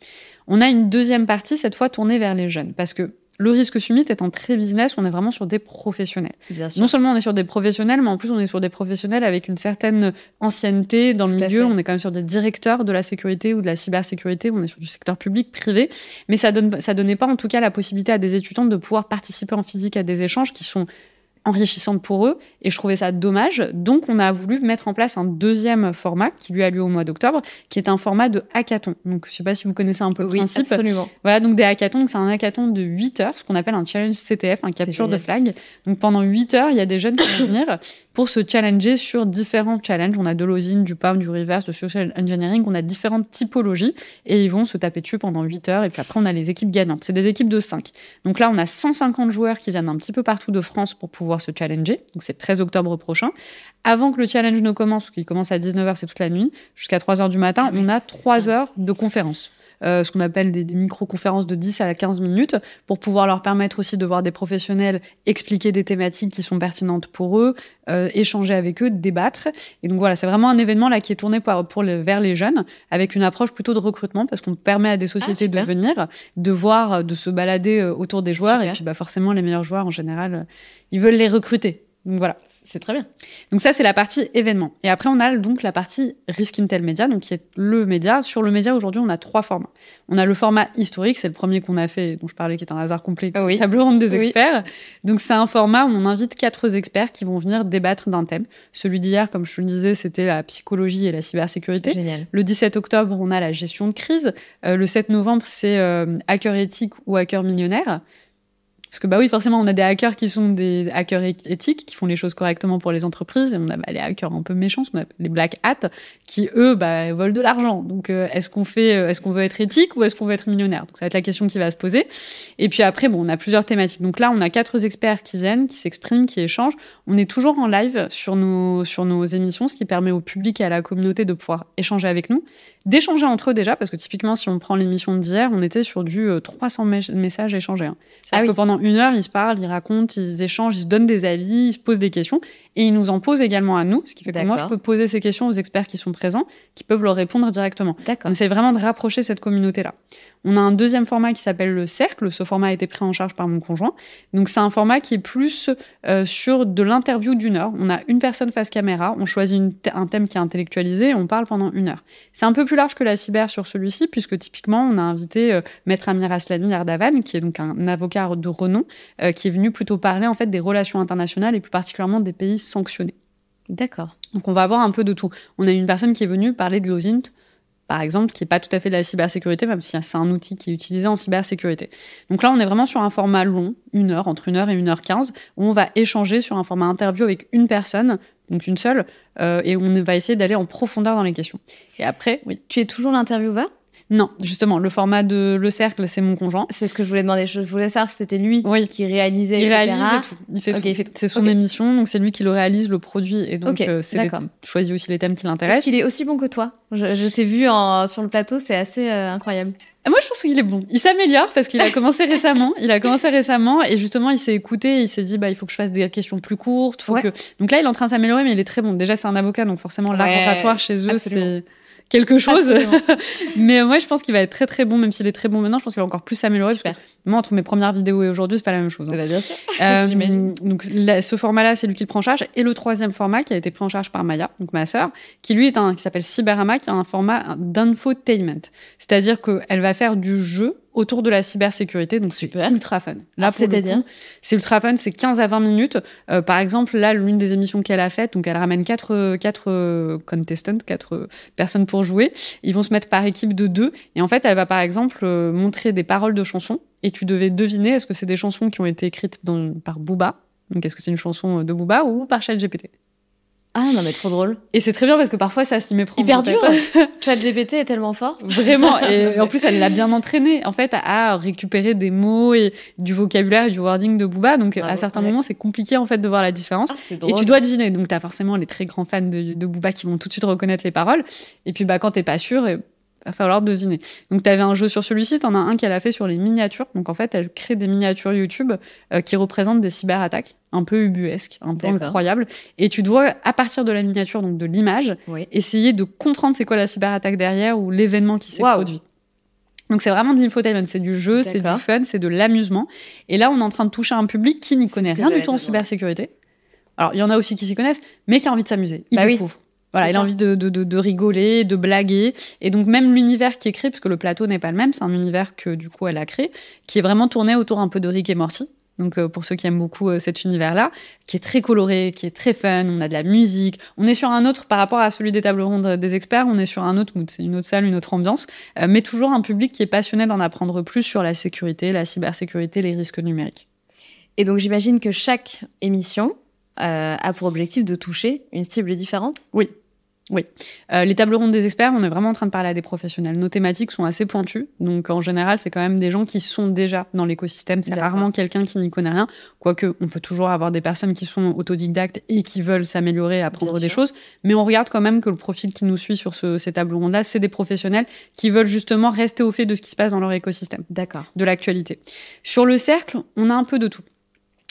On a une deuxième partie, cette fois tournée vers les jeunes, parce que le risque summit étant très business, on est vraiment sur des professionnels. Bien sûr. Non seulement on est sur des professionnels, mais en plus on est sur des professionnels avec une certaine ancienneté dans le milieu. On est quand même sur des directeurs de la sécurité ou de la cybersécurité. On est sur du secteur public, privé. Mais ça donnait pas en tout cas la possibilité à des étudiants de pouvoir participer en physique à des échanges qui sont enrichissante pour eux, et je trouvais ça dommage. Donc, on a voulu mettre en place un deuxième format qui lui a lieu au mois d'octobre, qui est un format de hackathon. Donc, je sais pas si vous connaissez un peu le principe. Absolument. Voilà, donc des hackathons, c'est un hackathon de 8 heures, ce qu'on appelle un challenge CTF, un capture de flag. Donc, pendant 8 heures, il y a des jeunes qui vont venir pour se challenger sur différents challenges. On a de l'osine, du PAM, du reverse, de social engineering, on a différentes typologies, et ils vont se taper dessus pendant 8 heures, et puis après, on a les équipes gagnantes. C'est des équipes de 5. Donc là, on a 150 joueurs qui viennent un petit peu partout de France pour pouvoir se challenger. Donc, c'est 13 octobre prochain. Avant que le challenge ne commence, parce qu'il commence à 19h, c'est toute la nuit, jusqu'à 3h du matin, on a 3 heures de conférence. Ce qu'on appelle des micro-conférences de 10 à 15 minutes pour pouvoir leur permettre aussi de voir des professionnels expliquer des thématiques qui sont pertinentes pour eux, échanger avec eux, débattre. Et donc voilà, c'est vraiment un événement là qui est tourné vers les jeunes avec une approche plutôt de recrutement parce qu'on permet à des sociétés de venir, de voir, de se balader autour des joueurs. Et puis forcément, les meilleurs joueurs en général, ils veulent les recruter. Donc voilà. C'est très bien. Donc ça, c'est la partie événement. Et après, on a donc la partie Risk Intel Media, donc qui est le média. Sur le média, aujourd'hui, on a 3 formats. On a le format historique, c'est le premier qu'on a fait, dont je parlais, qui est un hasard complet, table ronde des experts. Donc c'est un format où on invite 4 experts qui vont venir débattre d'un thème. Celui d'hier, comme je te le disais, c'était la psychologie et la cybersécurité. Génial. Le 17 octobre, on a la gestion de crise. Le 7 novembre, c'est hacker éthique ou hacker millionnaire. Parce que oui, forcément, on a des hackers qui sont des hackers éthiques, qui font les choses correctement pour les entreprises. Et on a les hackers un peu méchants, on appelle les black hats, qui, eux, volent de l'argent. Donc, est-ce qu'on veut être éthique ou est-ce qu'on veut être millionnaire? Donc, ça va être la question qui va se poser. Et puis après, on a plusieurs thématiques. Donc là, on a 4 experts qui viennent, qui s'expriment, qui échangent. On est toujours en live sur nos émissions, ce qui permet au public et à la communauté de pouvoir échanger avec nous. D'échanger entre eux déjà, parce que typiquement, si on prend l'émission d'hier, on était sur du 300 messages échangés. Hein. C'est-à-dire que pendant 1 heure, ils se parlent, ils racontent, ils échangent, ils se donnent des avis, ils se posent des questions. Et ils nous en posent également à nous, ce qui fait que moi, je peux poser ces questions aux experts qui sont présents, qui peuvent leur répondre directement. On essaie vraiment de rapprocher cette communauté-là. On a un deuxième format qui s'appelle le cercle. Ce format a été pris en charge par mon conjoint. Donc, c'est un format qui est plus sur de l'interview d'1 heure. On a une personne face caméra, on choisit un thème qui est intellectualisé et on parle pendant 1 heure. C'est un peu plus large que la cyber sur celui-ci, puisque typiquement, on a invité Maître Amir Aslani Ardavan, qui est donc un avocat de renom, qui est venu plutôt parler en fait des relations internationales et plus particulièrement des pays sanctionnés. D'accord. Donc, on va avoir un peu de tout. On a une personne qui est venue parler de l'OSINT, par exemple, qui n'est pas tout à fait de la cybersécurité, même si c'est un outil qui est utilisé en cybersécurité. Donc là, on est vraiment sur un format long, 1 heure, entre 1 heure et 1h15, où on va échanger sur un format interview avec une personne, donc une seule, et on va essayer d'aller en profondeur dans les questions. Et après, Tu es toujours l'intervieweur ? Non, justement, le format de Le Cercle, c'est mon conjoint. C'est ce que je voulais demander. Je voulais savoir si c'était lui qui réalisait, etc. Il réalise et tout. Il fait tout. C'est son émission, donc c'est lui qui le réalise, le produit. Et donc, choisit aussi les thèmes qui l'intéressent. Est-ce qu'il est aussi bon que toi ? Je t'ai vu sur le plateau, c'est assez incroyable. Moi, je pense qu'il est bon. Il s'améliore parce qu'il a commencé récemment. Et justement, il s'est écouté. Il s'est dit, il faut que je fasse des questions plus courtes. Donc là, il est en train de s'améliorer, mais il est très bon. Déjà, c'est un avocat, donc forcément, l'art oratoire chez eux, quelque chose. Absolument. Mais moi, je pense qu'il va être très très bon, même s'il est très bon maintenant. Je pense qu'il va encore plus s'améliorer. Super. Parce que moi, entre mes premières vidéos et aujourd'hui, c'est pas la même chose. Bah, bien sûr. J'imagine. Donc ce format-là, c'est lui qui le prend en charge. Et le troisième format qui a été pris en charge par Maya, donc ma sœur, qui lui qui s'appelle Cyberama, qui a un format d'infotainment. C'est-à-dire qu'elle va faire du jeu autour de la cybersécurité, donc c'est ultra fun. Là, c'est-à-dire, c'est ultra fun, c'est 15 à 20 minutes. Par exemple, là, l'une des émissions qu'elle a faites, donc elle ramène 4 contestants, 4 personnes pour jouer. Ils vont se mettre par équipe de 2. Et en fait, elle va par exemple montrer des paroles de chansons. Et tu devais deviner, est-ce que c'est des chansons qui ont été écrites par Booba, donc est-ce que c'est une chanson de Booba ou par ChatGPT. Ah non, mais trop drôle. Et c'est très bien parce que parfois ça s'y méprend. Hyper dur. ChatGPT est tellement fort. Vraiment. Et en plus, elle l'a bien entraîné en fait à récupérer des mots et du vocabulaire et du wording de Booba. Donc à certains moments, c'est compliqué en fait de voir la différence. C'est drôle. Et tu dois deviner. Donc tu as forcément les très grands fans de Booba qui vont tout de suite reconnaître les paroles. Et puis quand t'es pas sûr, va falloir deviner. Donc, tu avais un jeu sur celui-ci, tu en as un qu'elle a fait sur les miniatures. Donc, en fait, elle crée des miniatures YouTube qui représentent des cyberattaques, un peu ubuesques, un peu incroyables. Et tu dois, à partir de la miniature, donc de l'image, essayer de comprendre c'est quoi la cyberattaque derrière ou l'événement qui s'est produit. Donc, c'est vraiment de l'infotainment, c'est du jeu, c'est du fun, c'est de l'amusement. Et là, on est en train de toucher un public qui n'y connaît rien du tout en cybersécurité. Alors, il y en a aussi qui s'y connaissent, mais qui a envie de s'amuser. Il découvre. Voilà, il a envie de rigoler, de blaguer. Et donc, même l'univers qui est créé, parce que le plateau n'est pas le même, c'est un univers que, du coup, elle a créé, qui est vraiment tourné autour un peu de Rick et Morty. Donc, pour ceux qui aiment beaucoup cet univers-là, qui est très coloré, qui est très fun, on a de la musique. On est sur un autre, par rapport à celui des tables rondes des experts, on est sur un autre mood. C'est une autre salle, une autre ambiance. Mais toujours un public qui est passionné d'en apprendre plus sur la sécurité, la cybersécurité, les risques numériques. Et donc, j'imagine que chaque émission a pour objectif de toucher une cible différente ? Oui. Les tables rondes des experts, on est vraiment en train de parler à des professionnels. Nos thématiques sont assez pointues, donc en général, c'est quand même des gens qui sont déjà dans l'écosystème. C'est rarement quelqu'un qui n'y connaît rien, quoique on peut toujours avoir des personnes qui sont autodidactes et qui veulent s'améliorer, apprendre des choses, mais on regarde quand même que le profil qui nous suit sur ces tables rondes-là, c'est des professionnels qui veulent justement rester au fait de ce qui se passe dans leur écosystème, de l'actualité. Sur le cercle, on a un peu de tout.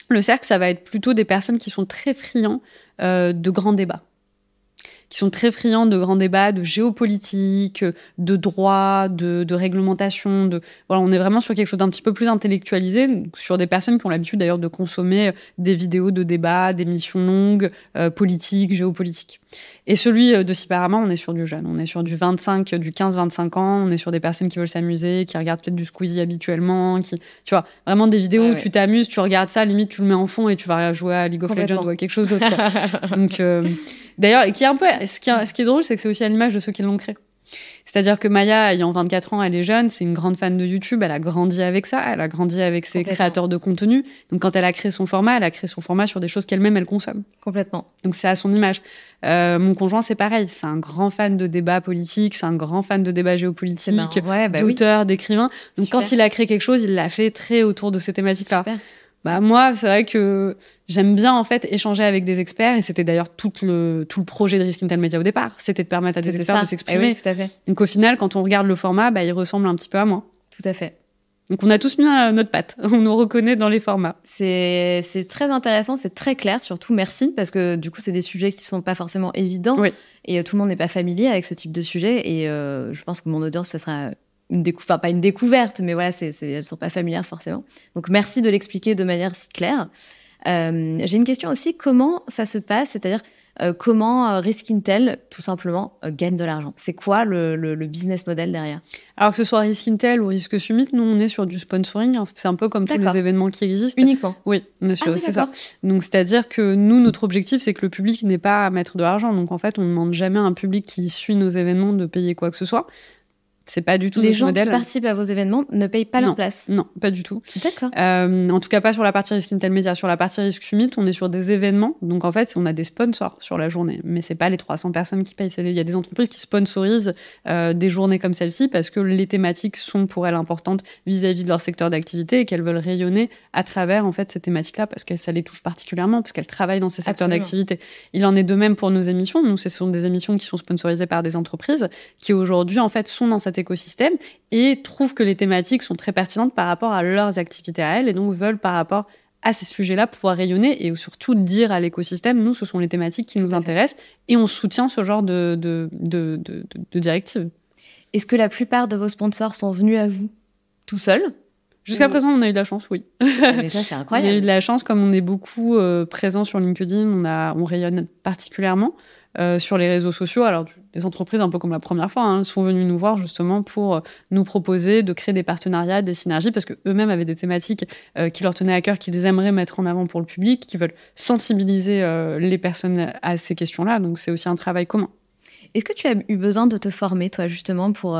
Le cercle, ça va être plutôt des personnes qui sont très friands de grands débats. Qui sont très friands de grands débats, de géopolitique, de droit, de réglementation. Voilà, on est vraiment sur quelque chose d'un petit peu plus intellectualisé, sur des personnes qui ont l'habitude d'ailleurs de consommer des vidéos de débats, des émissions longues, politiques, géopolitiques. Et celui de Cyberama, on est sur du jeune. On est sur du 15-25 ans. On est sur des personnes qui veulent s'amuser, qui regardent peut-être du Squeezie habituellement. Tu vois, vraiment des vidéos où tu t'amuses, tu regardes ça, limite tu le mets en fond et tu vas jouer à League of Legends ou à quelque chose d'autre. Donc, d'ailleurs, qui est un peu, ce qui est drôle, c'est que c'est aussi à l'image de ceux qui l'ont créé. C'est-à-dire que Maya, ayant 24 ans, elle est jeune, c'est une grande fan de YouTube, elle a grandi avec ça, elle a grandi avec ses créateurs de contenu. Donc quand elle a créé son format, elle a créé son format sur des choses qu'elle-même, elle consomme. Complètement. Donc c'est à son image. Mon conjoint, c'est pareil, c'est un grand fan de débats politiques, c'est un grand fan de débats géopolitiques, d'auteurs, d'écrivains. Donc quand il a créé quelque chose, il l'a fait très autour de ces thématiques-là. Super. Moi, c'est vrai que j'aime bien en fait échanger avec des experts, et c'était d'ailleurs tout le projet de Risk Intel Media au départ, c'était de permettre à des experts de s'exprimer. Oui, tout à fait. Donc au final, quand on regarde le format, il ressemble un petit peu à moi. Tout à fait. Donc on a tous mis notre patte, on nous reconnaît dans les formats. C'est très intéressant, c'est très clair, surtout merci, parce que du coup, c'est des sujets qui sont pas forcément évidents, et tout le monde n'est pas familier avec ce type de sujet, et je pense que mon audience, ça sera pas une découverte, mais voilà, elles sont pas familières forcément. Donc merci de l'expliquer de manière si claire. J'ai une question aussi, comment ça se passe, c'est-à-dire comment Risk Intel, tout simplement, gagne de l'argent? C'est quoi le business model derrière? Alors que ce soit Risk Intel ou Risk Summit, nous on est sur du sponsoring, c'est un peu comme tous les événements qui existent. Uniquement? Oui, on est sur c'est ça. Donc c'est-à-dire que nous, notre objectif, c'est que le public n'ait pas à mettre de l'argent. Donc en fait, on ne demande jamais à un public qui suit nos événements de payer quoi que ce soit. C'est pas du tout les gens modèle. Qui participent à vos événements ne payent pas leur place. Non, pas du tout. D'accord. En tout cas, pas sur la partie Risk Intel Media. Sur la partie Risk Summit, on est sur des événements. Donc, en fait, on a des sponsors sur la journée. Mais c'est pas les 300 personnes qui payent. Il y a des entreprises qui sponsorisent des journées comme celle-ci parce que les thématiques sont pour elles importantes vis-à-vis de leur secteur d'activité et qu'elles veulent rayonner à travers, en fait, ces thématiques-là parce que ça les touche particulièrement, parce qu'elles travaillent dans ces secteurs d'activité. Il en est de même pour nos émissions. Nous, ce sont des émissions qui sont sponsorisées par des entreprises qui, aujourd'hui, en fait, sont dans cet écosystème et trouvent que les thématiques sont très pertinentes par rapport à leurs activités à elles et donc veulent par rapport à ces sujets-là, pouvoir rayonner et surtout dire à l'écosystème, nous, ce sont les thématiques qui nous intéressent et on soutient ce genre de directives. Est-ce que la plupart de vos sponsors sont venus à vous tout seuls ? Jusqu'à présent, on a eu de la chance, oui. Mais ça, c'est incroyable. On a eu de la chance, comme on est beaucoup présents sur LinkedIn, on rayonne particulièrement sur les réseaux sociaux. Alors, les entreprises, un peu comme la première fois, sont venues nous voir justement pour nous proposer de créer des partenariats, des synergies, parce qu'eux-mêmes avaient des thématiques qui leur tenaient à cœur, qu'ils aimeraient mettre en avant pour le public, qui veulent sensibiliser les personnes à ces questions-là. Donc, c'est aussi un travail commun. Est-ce que tu as eu besoin de te former, toi, justement, pour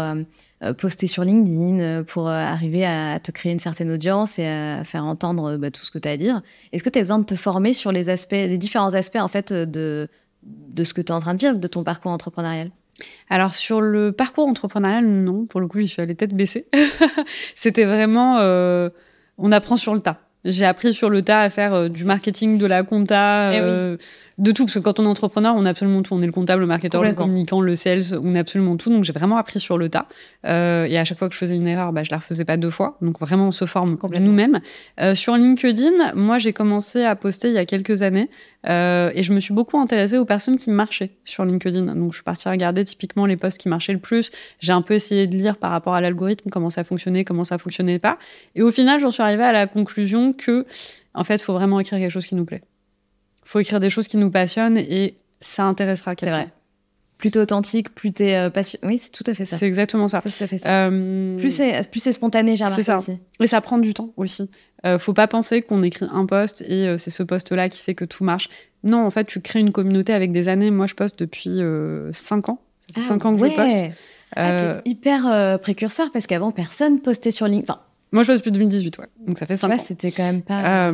poster sur LinkedIn, pour arriver à te créer une certaine audience et à faire entendre tout ce que tu as à dire ? Est-ce que tu as besoin de te former sur les différents aspects, en fait, de ce que tu es en train de vivre, de ton parcours entrepreneurial ? Alors, sur le parcours entrepreneurial, non. Pour le coup, j'y suis allée tête baissée. C'était vraiment... on apprend sur le tas. J'ai appris sur le tas à faire du marketing, de la compta, de tout. Parce que quand on est entrepreneur, on a absolument tout. On est le comptable, le marketeur, le communicant, le sales, on a absolument tout. Donc, j'ai vraiment appris sur le tas. Et à chaque fois que je faisais une erreur, je la refaisais pas 2 fois. Donc, vraiment, on se forme nous-mêmes. Sur LinkedIn, moi, j'ai commencé à poster il y a quelques années. Et je me suis beaucoup intéressée aux personnes qui marchaient sur LinkedIn. Donc, je suis partie regarder typiquement les posts qui marchaient le plus. J'ai un peu essayé de lire par rapport à l'algorithme, comment ça fonctionnait, comment ça fonctionnait pas. Et au final, j'en suis arrivée à la conclusion que, en fait, il faut vraiment écrire quelque chose qui nous plaît. Il faut écrire des choses qui nous passionnent et ça intéressera quelqu'un. C'est vrai. Plus t'es authentique, plus t'es passionné. Oui, c'est tout à fait ça. C'est exactement ça. C'est tout à fait ça. Plus c'est spontané, j'ai remarqué aussi. Et ça prend du temps aussi. Faut pas penser qu'on écrit un post et c'est ce post-là qui fait que tout marche. Non, en fait, tu crées une communauté avec des années. Moi, je poste depuis 5 ans. Ça fait 5 ans que je poste. T'es hyper précurseur parce qu'avant, personne postait sur LinkedIn. Enfin, moi, je poste depuis 2018, ouais. Donc, ça fait 5 ans. C'était quand même pas...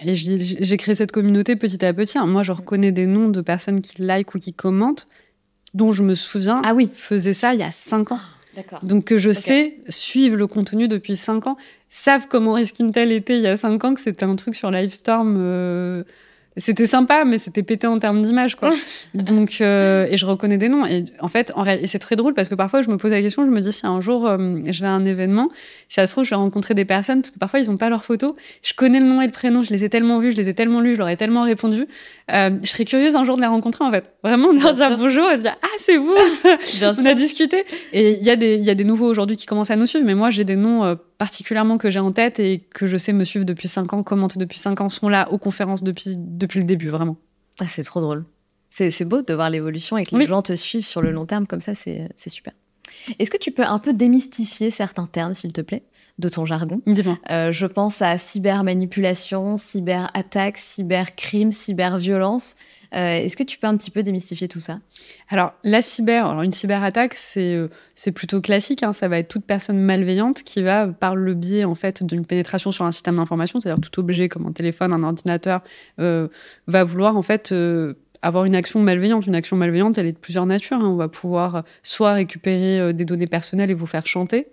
et j'ai créé cette communauté petit à petit. Moi, je reconnais des noms de personnes qui like ou qui commentent, dont je me souviens faisaient ça il y a 5 ans. D'accord. Donc, que je sais, suivent le contenu depuis 5 ans, savent comment Risk Intel était il y a 5 ans, que c'était un truc sur Livestorm... C'était sympa, mais c'était pété en termes d'image, quoi. Donc, et je reconnais des noms. Et en fait, et c'est très drôle parce que parfois, je me pose la question, je me dis si un jour, je vais à un événement, si ça se trouve, je vais rencontrer des personnes, parce que parfois, ils n'ont pas leurs photos. Je connais le nom et le prénom, je les ai tellement vus, je les ai tellement lus, je leur ai tellement répondu. Je serais curieuse un jour de les rencontrer, en fait. Vraiment, de leur dire bonjour et de dire, ah, c'est vous! On a discuté. Et il y a des nouveaux aujourd'hui qui commencent à nous suivre, mais moi, j'ai des noms particulièrement que j'ai en tête et que je sais me suivre depuis 5 ans, commentent depuis 5 ans, sont là aux conférences depuis le début, vraiment. Ah, c'est trop drôle. C'est beau de voir l'évolution et que les gens te suivent sur le long terme comme ça, c'est super. Est-ce que tu peux un peu démystifier certains termes, s'il te plaît, de ton jargon ? Dis-moi. Je pense à cybermanipulation, cyberattaque, cybercrime, cyberviolence. Est-ce que tu peux un petit peu démystifier tout ça ? Alors, une cyberattaque, c'est plutôt classique. Ça va être toute personne malveillante qui va, par le biais en fait d'une pénétration sur un système d'information, c'est-à-dire tout objet comme un téléphone, un ordinateur, va vouloir en fait avoir une action malveillante. Une action malveillante, elle est de plusieurs natures. On va pouvoir soit récupérer des données personnelles et vous faire chanter.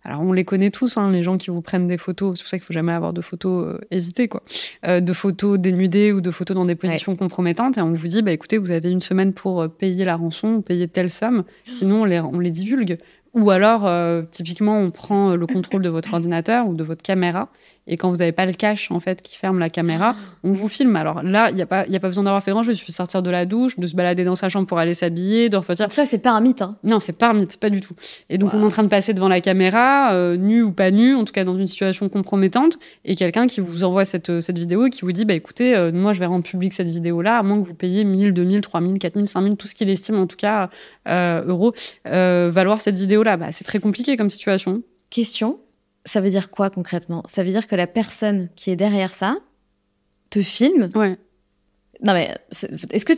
Alors, on les connaît tous, les gens qui vous prennent des photos. C'est pour ça qu'il ne faut jamais avoir de photos hésitées, quoi. De photos dénudées ou de photos dans des positions compromettantes. Et on vous dit, écoutez, vous avez 1 semaine pour payer la rançon, payer telle somme. Sinon, on les divulgue. Ou alors, typiquement, on prend le contrôle de votre ordinateur ou de votre caméra. Et quand vous n'avez pas le cache, en fait, qui ferme la caméra, on vous filme. Alors là, il n'y a pas besoin d'avoir fait grand-chose. Il suffit de sortir de la douche, de se balader dans sa chambre pour aller s'habiller, de repartir. Ça, c'est pas un mythe, Non, c'est pas un mythe, pas du tout. Et donc, on est en train de passer devant la caméra, nu ou pas nu, en tout cas dans une situation compromettante, et quelqu'un qui vous envoie cette vidéo et qui vous dit, écoutez, moi, je vais rendre public cette vidéo-là, à moins que vous payiez 1 000, 2 000, 3 000, 4 000, 5 000, tout ce qu'il estime, en tout cas, euros, valoir cette vidéo-là. C'est très compliqué comme situation. Question. Ça veut dire quoi concrètement ? Ça veut dire que la personne qui est derrière ça te filme ? Ouais. Non mais, est-ce que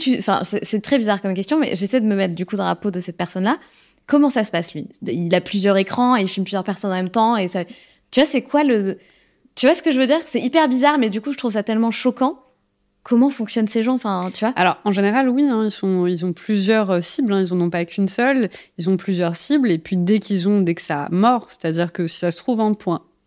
c'est très bizarre comme question, mais j'essaie de me mettre du coup dans la peau de cette personne-là. Comment ça se passe, lui ? Il a plusieurs écrans et il filme plusieurs personnes en même temps. Et ça... Tu vois, c'est quoi le... Tu vois ce que je veux dire ? C'est hyper bizarre, mais du coup, je trouve ça tellement choquant. Comment fonctionnent ces gens, tu vois ? Alors, en général, oui, ils ont plusieurs cibles, ils n'en ont pas qu'une seule, ils ont plusieurs cibles, et puis dès que ça mord, c'est-à-dire que si ça se trouve,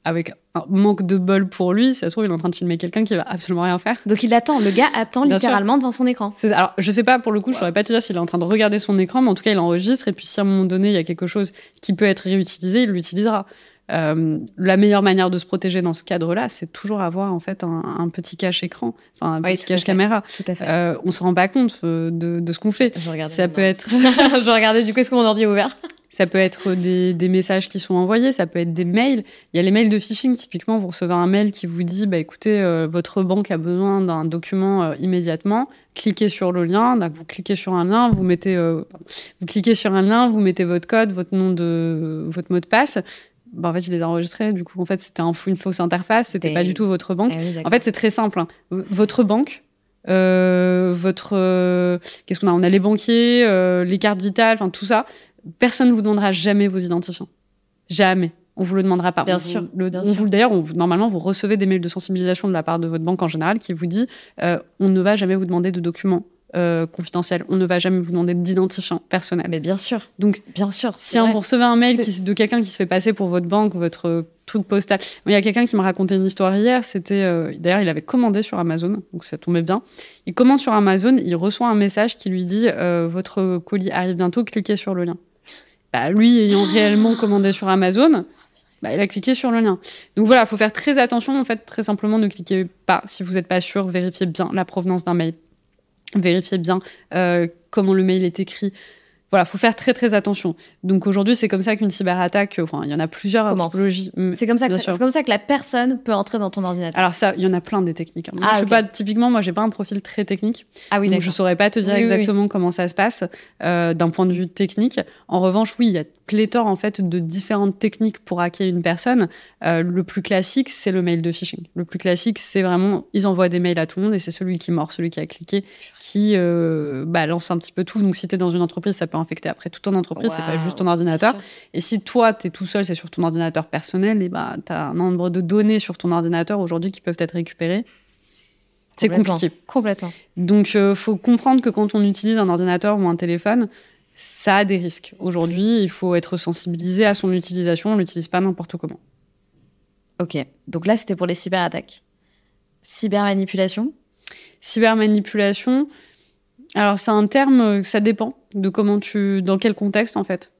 avec un manque de bol pour lui, si ça se trouve, il est en train de filmer quelqu'un qui va absolument rien faire. Donc il attend, le gars attend littéralement devant son écran. Alors, je sais pas, pour le coup, je saurais pas te dire s'il est en train de regarder son écran, mais en tout cas, il enregistre, et puis si à un moment donné, il y a quelque chose qui peut être réutilisé, il l'utilisera. La meilleure manière de se protéger dans ce cadre-là, c'est toujours avoir en fait un petit cache écran, enfin un petit cache caméra. Tout à fait. On se rend pas compte de ce qu'on fait. Ça peut être. Je regardais du coup est-ce que mon ordi est ouvert. Ça peut être des messages qui sont envoyés, ça peut être des mails. Il y a les mails de phishing, typiquement, vous recevez un mail qui vous dit écoutez, votre banque a besoin d'un document immédiatement, cliquez sur le lien. Donc vous cliquez sur un lien, vous cliquez sur un lien, vous mettez votre code, votre mot de passe. En fait, je les ai enregistrés. Du coup, en fait, c'était une fausse interface, c'était pas du tout votre banque. Oui, en fait, c'est très simple. Votre banque, qu'est-ce qu'on a ? On a les banquiers, les cartes vitales, enfin tout ça. Personne ne vous demandera jamais vos identifiants. Jamais. On vous le demandera pas. Bien sûr. D'ailleurs, normalement, vous recevez des mails de sensibilisation de la part de votre banque en général qui vous dit on ne va jamais vous demander de documents confidentiels. On ne va jamais vous demander d'identifiant personnel. Mais bien sûr. Donc, bien sûr. Si vous recevez un mail de quelqu'un qui se fait passer pour votre banque, votre truc postal. Il y a quelqu'un qui m'a raconté une histoire hier. D'ailleurs, il avait commandé sur Amazon, donc ça tombait bien. Il commande sur Amazon, il reçoit un message qui lui dit votre colis arrive bientôt, cliquez sur le lien. Lui, ayant réellement commandé sur Amazon, il a cliqué sur le lien. Donc voilà, il faut faire très attention. En fait, très simplement, ne cliquez pas. Si vous n'êtes pas sûr, vérifiez bien la provenance d'un mail. Vérifiez bien comment le mail est écrit. Voilà, il faut faire très, très attention. Donc aujourd'hui, c'est comme ça qu'une cyberattaque, il y en a plusieurs typologies. C'est comme ça que la personne peut entrer dans ton ordinateur. Alors ça, il y en a plein des techniques. Moi, j'ai pas un profil très technique. Ah oui, donc je saurais pas te dire exactement comment ça se passe d'un point de vue technique. En revanche, oui, il y a pléthore en fait de différentes techniques pour hacker une personne. Le plus classique, c'est le mail de phishing. Le plus classique, c'est vraiment, ils envoient des mails à tout le monde et c'est celui qui mord, celui qui a cliqué, qui lance un petit peu tout. Donc si tu es dans une entreprise, ça peut infecter après toute ton entreprise, c'est pas juste ton ordinateur. Et si toi, tu es tout seul, c'est sur ton ordinateur personnel, et tu as un nombre de données sur ton ordinateur aujourd'hui qui peuvent être récupérées. C'est compliqué. Complètement. Donc, faut comprendre que quand on utilise un ordinateur ou un téléphone, ça a des risques. Aujourd'hui, il faut être sensibilisé à son utilisation. On ne l'utilise pas n'importe comment. Ok. Donc là, c'était pour les cyberattaques. Cybermanipulation ? Cybermanipulation, alors c'est un terme, ça dépend de dans quel contexte en fait.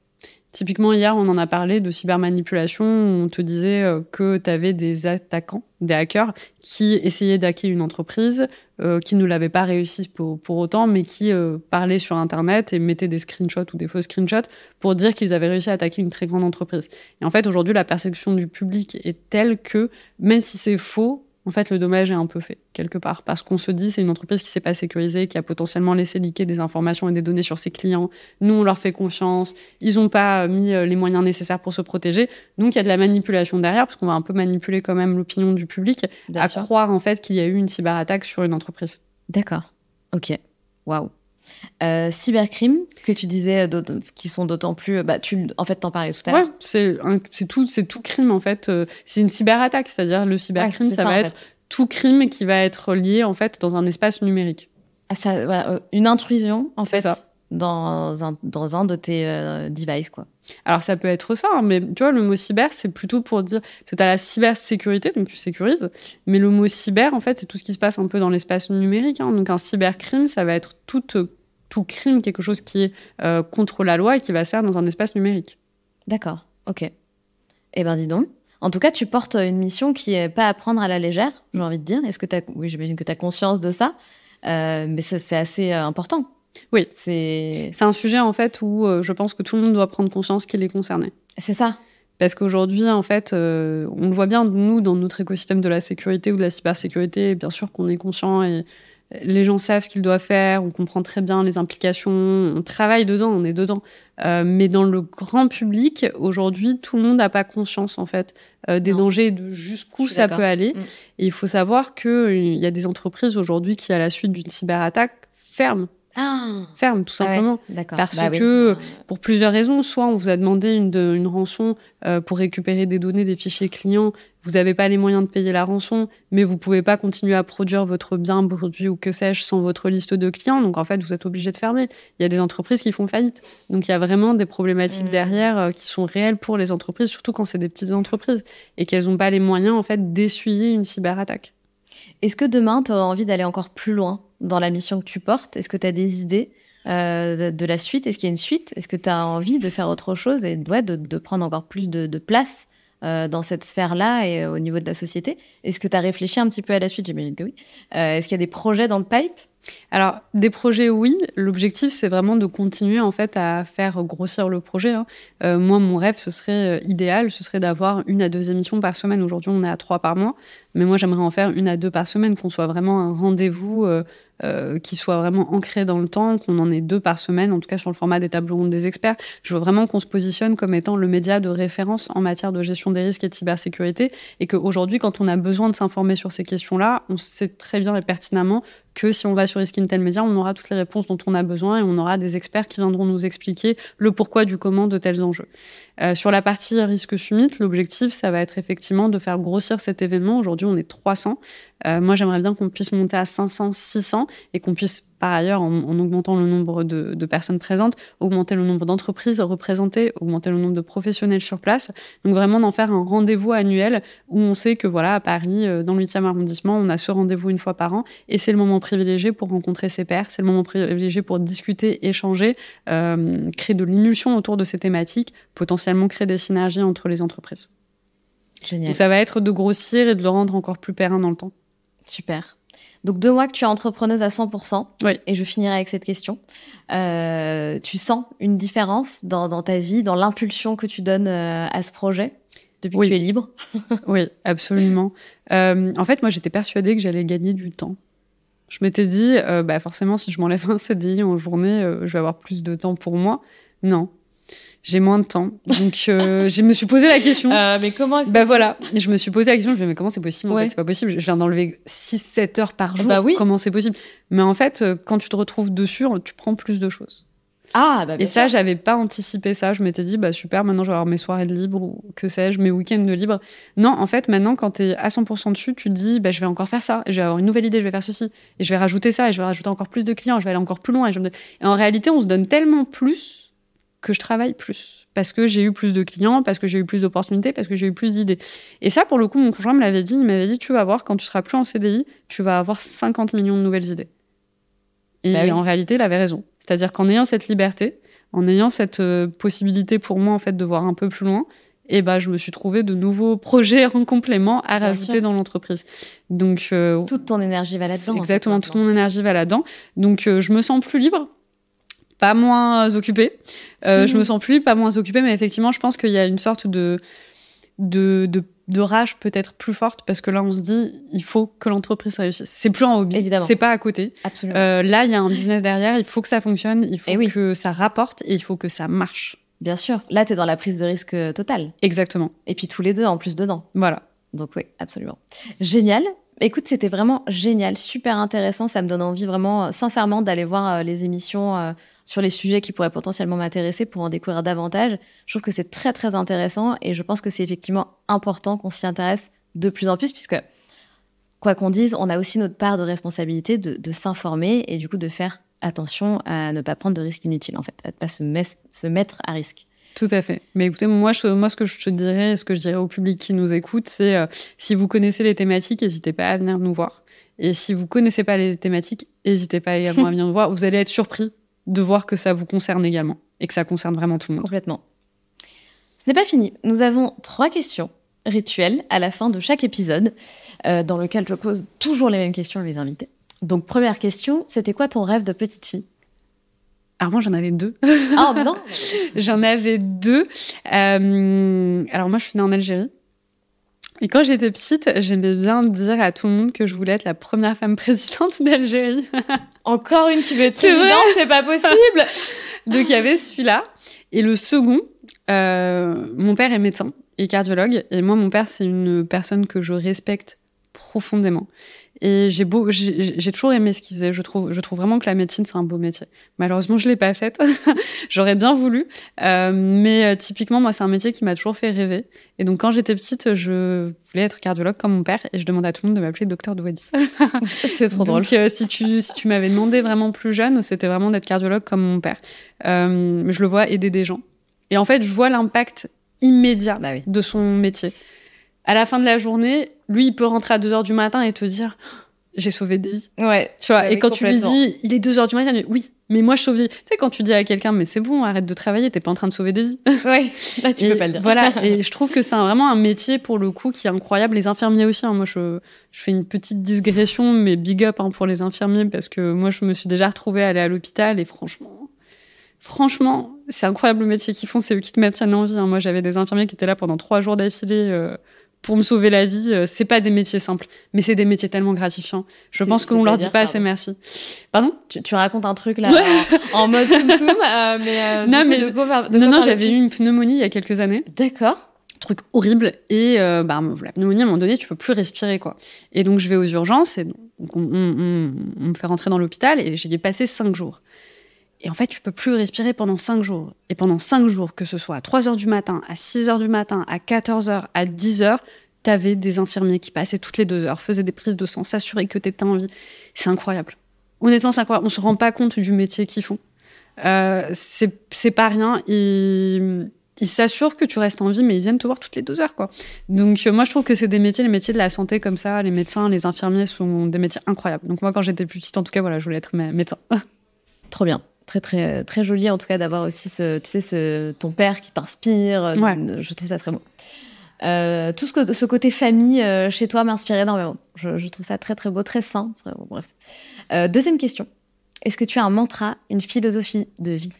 Typiquement, hier, on en a parlé de cybermanipulation. On te disait que tu avais des attaquants, des hackers, qui essayaient d'hacker une entreprise, qui ne l'avaient pas réussi pour autant, mais qui parlaient sur Internet et mettaient des screenshots ou des faux screenshots pour dire qu'ils avaient réussi à attaquer une très grande entreprise. Et en fait, aujourd'hui, la perception du public est telle que, même si c'est faux, en fait, le dommage est un peu fait, quelque part. Parce qu'on se dit, c'est une entreprise qui ne s'est pas sécurisée, qui a potentiellement laissé leaker des informations et des données sur ses clients. Nous, on leur fait confiance. Ils n'ont pas mis les moyens nécessaires pour se protéger. Donc, il y a de la manipulation derrière, parce qu'on va un peu manipuler quand même l'opinion du public à croire, en fait, qu'il y a eu une cyberattaque sur une entreprise. D'accord. Ok. Waouh. Cybercrime, que tu disais, qui sont d'autant plus... en fait, t'en parlais tout à l'heure. Ouais, c'est tout crime, en fait. C'est une cyberattaque, c'est-à-dire le cybercrime, ça va être tout crime qui va être lié, en fait, dans un espace numérique. Une intrusion, en fait, dans un de tes devices, quoi. Alors, ça peut être ça, hein, mais tu vois, le mot cyber, c'est plutôt pour dire... Parce que tu as la cybersécurité, donc tu sécurises, mais le mot cyber, en fait, c'est tout ce qui se passe un peu dans l'espace numérique. Hein. Donc, un cybercrime, ça va être tout crime, quelque chose qui est contre la loi et qui va se faire dans un espace numérique. D'accord, ok. Eh ben, dis donc. En tout cas, tu portes une mission qui n'est pas à prendre à la légère, j'ai envie de dire. Oui, j'imagine que tu as conscience de ça, mais c'est assez important. Oui, c'est un sujet, en fait, où je pense que tout le monde doit prendre conscience qu'il est concerné. C'est ça. Parce qu'aujourd'hui, en fait, on le voit bien, nous, dans notre écosystème de la sécurité ou de la cybersécurité, bien sûr qu'on est conscient et les gens savent ce qu'ils doivent faire, on comprend très bien les implications, on travaille dedans, on est dedans. Mais dans le grand public, aujourd'hui, tout le monde n'a pas conscience, en fait, des dangers et de jusqu'où ça peut aller. Et il faut savoir qu'il y a des entreprises aujourd'hui qui, à la suite d'une cyberattaque, ferment, tout simplement. Ouais, parce que, pour plusieurs raisons, soit on vous a demandé une rançon pour récupérer des données des fichiers clients, vous n'avez pas les moyens de payer la rançon, mais vous ne pouvez pas continuer à produire votre bien, produit ou que sais-je sans votre liste de clients, donc en fait vous êtes obligé de fermer. Il y a des entreprises qui font faillite, donc il y a vraiment des problématiques derrière qui sont réelles pour les entreprises, surtout quand c'est des petites entreprises et qu'elles n'ont pas les moyens en fait d'essuyer une cyberattaque. Est-ce que demain tu as envie d'aller encore plus loin dans la mission que tu portes? Est-ce que tu as des idées de la suite? Est-ce qu'il y a une suite? Est-ce que tu as envie de faire autre chose et de prendre encore plus de place dans cette sphère-là et au niveau de la société. Est-ce que tu as réfléchi un petit peu à la suite? J'imagine que oui. Est-ce qu'il y a des projets dans le pipe? Alors, des projets, oui. L'objectif, c'est vraiment de continuer en fait à faire grossir le projet. Moi, mon rêve, ce serait idéal, ce serait d'avoir 1 à 2 émissions par semaine. Aujourd'hui, on est à 3 par mois. Mais moi, j'aimerais en faire 1 à 2 par semaine, qu'on soit vraiment un rendez-vous qui soit vraiment ancré dans le temps, qu'on en ait 2 par semaine, en tout cas sur le format des tables rondes des experts. Je veux vraiment qu'on se positionne comme étant le média de référence en matière de gestion des risques et de cybersécurité. Et qu'aujourd'hui, quand on a besoin de s'informer sur ces questions-là, on sait très bien et pertinemment que si on va sur Risk Intel Media, on aura toutes les réponses dont on a besoin et on aura des experts qui viendront nous expliquer le pourquoi du comment de tels enjeux. Sur la partie risque summit, l'objectif, ça va être effectivement de faire grossir cet événement. Aujourd'hui, on est 300. Moi, j'aimerais bien qu'on puisse monter à 500, 600 et qu'on puisse, par ailleurs, en augmentant le nombre de personnes présentes, augmenter le nombre d'entreprises représentées, augmenter le nombre de professionnels sur place. Donc, vraiment d'en faire un rendez-vous annuel où on sait que, voilà, à Paris, dans le 8e arrondissement, on a ce rendez-vous 1 fois par an et c'est le moment privilégié pour rencontrer ses pairs, c'est le moment privilégié pour discuter, échanger, créer de l'émulsion autour de ces thématiques, potentiellement créer des synergies entre les entreprises. Génial. Donc, ça va être de grossir et de le rendre encore plus périn dans le temps. Super. Donc 2 mois que tu es entrepreneuse à 100%. Oui. Et je finirai avec cette question. Tu sens une différence dans ta vie, dans l'impulsion que tu donnes à ce projet depuis que tu es libre? Oui, absolument. En fait, moi, j'étais persuadée que j'allais gagner du temps. Je m'étais dit, forcément, si je m'enlève un CDI en journée, je vais avoir plus de temps pour moi. Non. J'ai moins de temps. Donc, je me suis posé la question. Mais comment est-ce que voilà. Je me suis posé la question. Je me suis dit, mais comment c'est possible? En fait, c'est pas possible. Je viens d'enlever 6-7 heures par jour. Oui. Comment c'est possible? Mais en fait, quand tu te retrouves dessus, tu prends plus de choses. Bien et ça, sûr. j'avais pas anticipé ça. Je m'étais dit, super, maintenant, je vais avoir mes soirées de libre ou que sais-je, mes week-ends de libre. Non, en fait, maintenant, quand t'es à 100% dessus, tu te dis, je vais encore faire ça. Et je vais avoir une nouvelle idée, je vais faire ceci. Et je vais rajouter ça. Et je vais rajouter encore plus de clients. Je vais aller encore plus loin. Et en réalité, on se donne tellement plus que je travaille plus. Parce que j'ai eu plus de clients, parce que j'ai eu plus d'opportunités, parce que j'ai eu plus d'idées. Et ça, pour le coup, mon conjoint me l'avait dit. Il m'avait dit, tu vas voir, quand tu seras plus en CDI, tu vas avoir 50 millions de nouvelles idées. Et en réalité, il avait raison. C'est-à-dire qu'en ayant cette liberté, en ayant cette possibilité pour moi, en fait, de voir un peu plus loin, je me suis trouvé de nouveaux projets en complément à rajouter dans l'entreprise. Donc, toute ton énergie va là-dedans. Exactement, en fait, toute mon énergie va là-dedans. Donc, je me sens plus libre. Pas moins occupée. Je me sens plus libre, pas moins occupée, mais effectivement, je pense qu'il y a une sorte de rage peut-être plus forte, parce que là, on se dit, il faut que l'entreprise réussisse. C'est plus un hobby, évidemment. C'est pas à côté. Absolument. Là, il y a un business derrière, il faut que ça fonctionne, il faut que ça rapporte et il faut que ça marche. Bien sûr. Là, tu es dans la prise de risque totale. Exactement. Et puis tous les deux en plus dedans. Voilà. Donc oui, absolument. Génial. Écoute, c'était vraiment génial, super intéressant. Ça me donne envie vraiment, sincèrement, d'aller voir les émissions sur les sujets qui pourraient potentiellement m'intéresser pour en découvrir davantage. Je trouve que c'est très, très intéressant et je pense que c'est effectivement important qu'on s'y intéresse de plus en plus puisque, quoi qu'on dise, on a aussi notre part de responsabilité de s'informer et du coup de faire attention à ne pas prendre de risques inutiles, en fait, à ne pas se mettre à risque. Tout à fait. Mais écoutez, moi, ce que je te dirais, ce que je dirais au public qui nous écoute, c'est si vous connaissez les thématiques, n'hésitez pas à venir nous voir. Et si vous connaissez pas les thématiques, n'hésitez pas également à venir nous voir. Vous allez être surpris de voir que ça vous concerne également et que ça concerne vraiment tout le monde. Complètement. Ce n'est pas fini. Nous avons 3 questions rituelles à la fin de chaque épisode, dans lequel je pose toujours les mêmes questions à mes invités. Donc, première question, c'était quoi ton rêve de petite fille? Alors moi, j'en avais 2. Oh non. J'en avais 2. Alors moi, je suis née en Algérie. Et quand j'étais petite, j'aimais bien dire à tout le monde que je voulais être la première femme présidente d'Algérie. Encore une qui veut être présidente, c'est pas possible. Donc il y avait celui-là. Et le second, mon père est médecin et cardiologue. Et moi, mon père, c'est une personne que je respecte profondément. Et j'ai toujours aimé ce qu'il faisait. Je trouve vraiment que la médecine, c'est un beau métier. Malheureusement, je l'ai pas faite. J'aurais bien voulu. Mais typiquement, moi, c'est un métier qui m'a toujours fait rêver. Et donc, quand j'étais petite, je voulais être cardiologue comme mon père. Et je demandais à tout le monde de m'appeler Docteur Douadi. C'est trop drôle. Donc, si tu m'avais demandé vraiment plus jeune, c'était vraiment d'être cardiologue comme mon père. Je le vois aider des gens. Et en fait, je vois l'impact immédiat de son métier. À la fin de la journée, lui, il peut rentrer à 2h du matin et te dire « J'ai sauvé des vies ». Ouais. Tu vois, et quand tu lui dis « Il est 2h du matin », il dit « Oui, Mais moi, je sauve des... Tu sais, quand tu dis à quelqu'un, mais c'est bon, arrête de travailler, t'es pas en train de sauver des vies. Ouais, là, tu peux pas le dire. Voilà, et je trouve que c'est vraiment un métier, pour le coup, qui est incroyable. Les infirmiers aussi, hein. Moi, je fais une petite digression, mais big up pour les infirmiers, parce que moi, je me suis déjà retrouvée à aller à l'hôpital, et franchement, c'est incroyable le métier qu'ils font, c'est eux qui te maintiennent en vie, hein. Moi, j'avais des infirmiers qui étaient là pendant 3 jours d'affilée pour me sauver la vie. C'est pas des métiers simples, mais c'est des métiers tellement gratifiants. Je pense qu'on leur dit pas assez merci. Pardon ? Tu racontes un truc là en mode soum-soum, mais non, j'avais eu une pneumonie il y a quelques années. D'accord. Truc horrible, et la pneumonie, à un moment donné, tu peux plus respirer, quoi. Et donc je vais aux urgences, et donc on me fait rentrer dans l'hôpital, et j'y ai passé 5 jours. Et en fait, tu peux plus respirer pendant 5 jours. Et pendant 5 jours, que ce soit à 3h du matin, à 6h du matin, à 14h, à 10h, t'avais des infirmiers qui passaient toutes les 2 heures, faisaient des prises de sang, s'assuraient que t'étais en vie. C'est incroyable. Honnêtement, c'est incroyable. On se rend pas compte du métier qu'ils font. C'est pas rien. Ils s'assurent que tu restes en vie, mais ils viennent te voir toutes les 2 heures, quoi. Donc, moi, je trouve que c'est les métiers de la santé comme ça. Les médecins, les infirmiers sont des métiers incroyables. Donc, moi, quand j'étais plus petite, en tout cas, voilà, je voulais être médecin. Trop bien. Très, très, très joli, en tout cas, d'avoir aussi ton père qui t'inspire. Ouais. Je trouve ça très beau. Tout ce côté famille chez toi m'inspire énormément. Je trouve ça très, très beau, très sain. Très beau, bref. Deuxième question. Est-ce que tu as un mantra, une philosophie de vie ?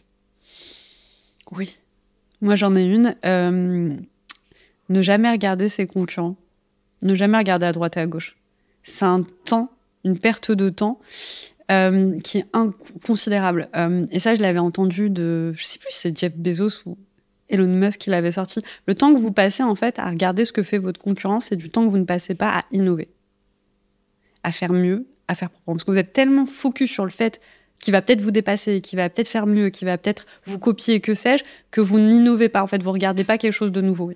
Oui. Moi, j'en ai une. Ne jamais regarder ses concurrents. Ne jamais regarder à droite et à gauche. C'est un temps, une perte de temps qui est inconsidérable. Et ça, je l'avais entendu je sais plus si c'est Jeff Bezos ou Elon Musk qui l'avait sorti. Le temps que vous passez, en fait, à regarder ce que fait votre concurrent, c'est du temps que vous ne passez pas à innover, à faire mieux, à faire propre. Parce que vous êtes tellement focus sur le fait qu'il va peut-être vous dépasser, qu'il va peut-être faire mieux, qu'il va peut-être vous copier, que sais-je, que vous n'innovez pas. En fait, vous regardez pas quelque chose de nouveau.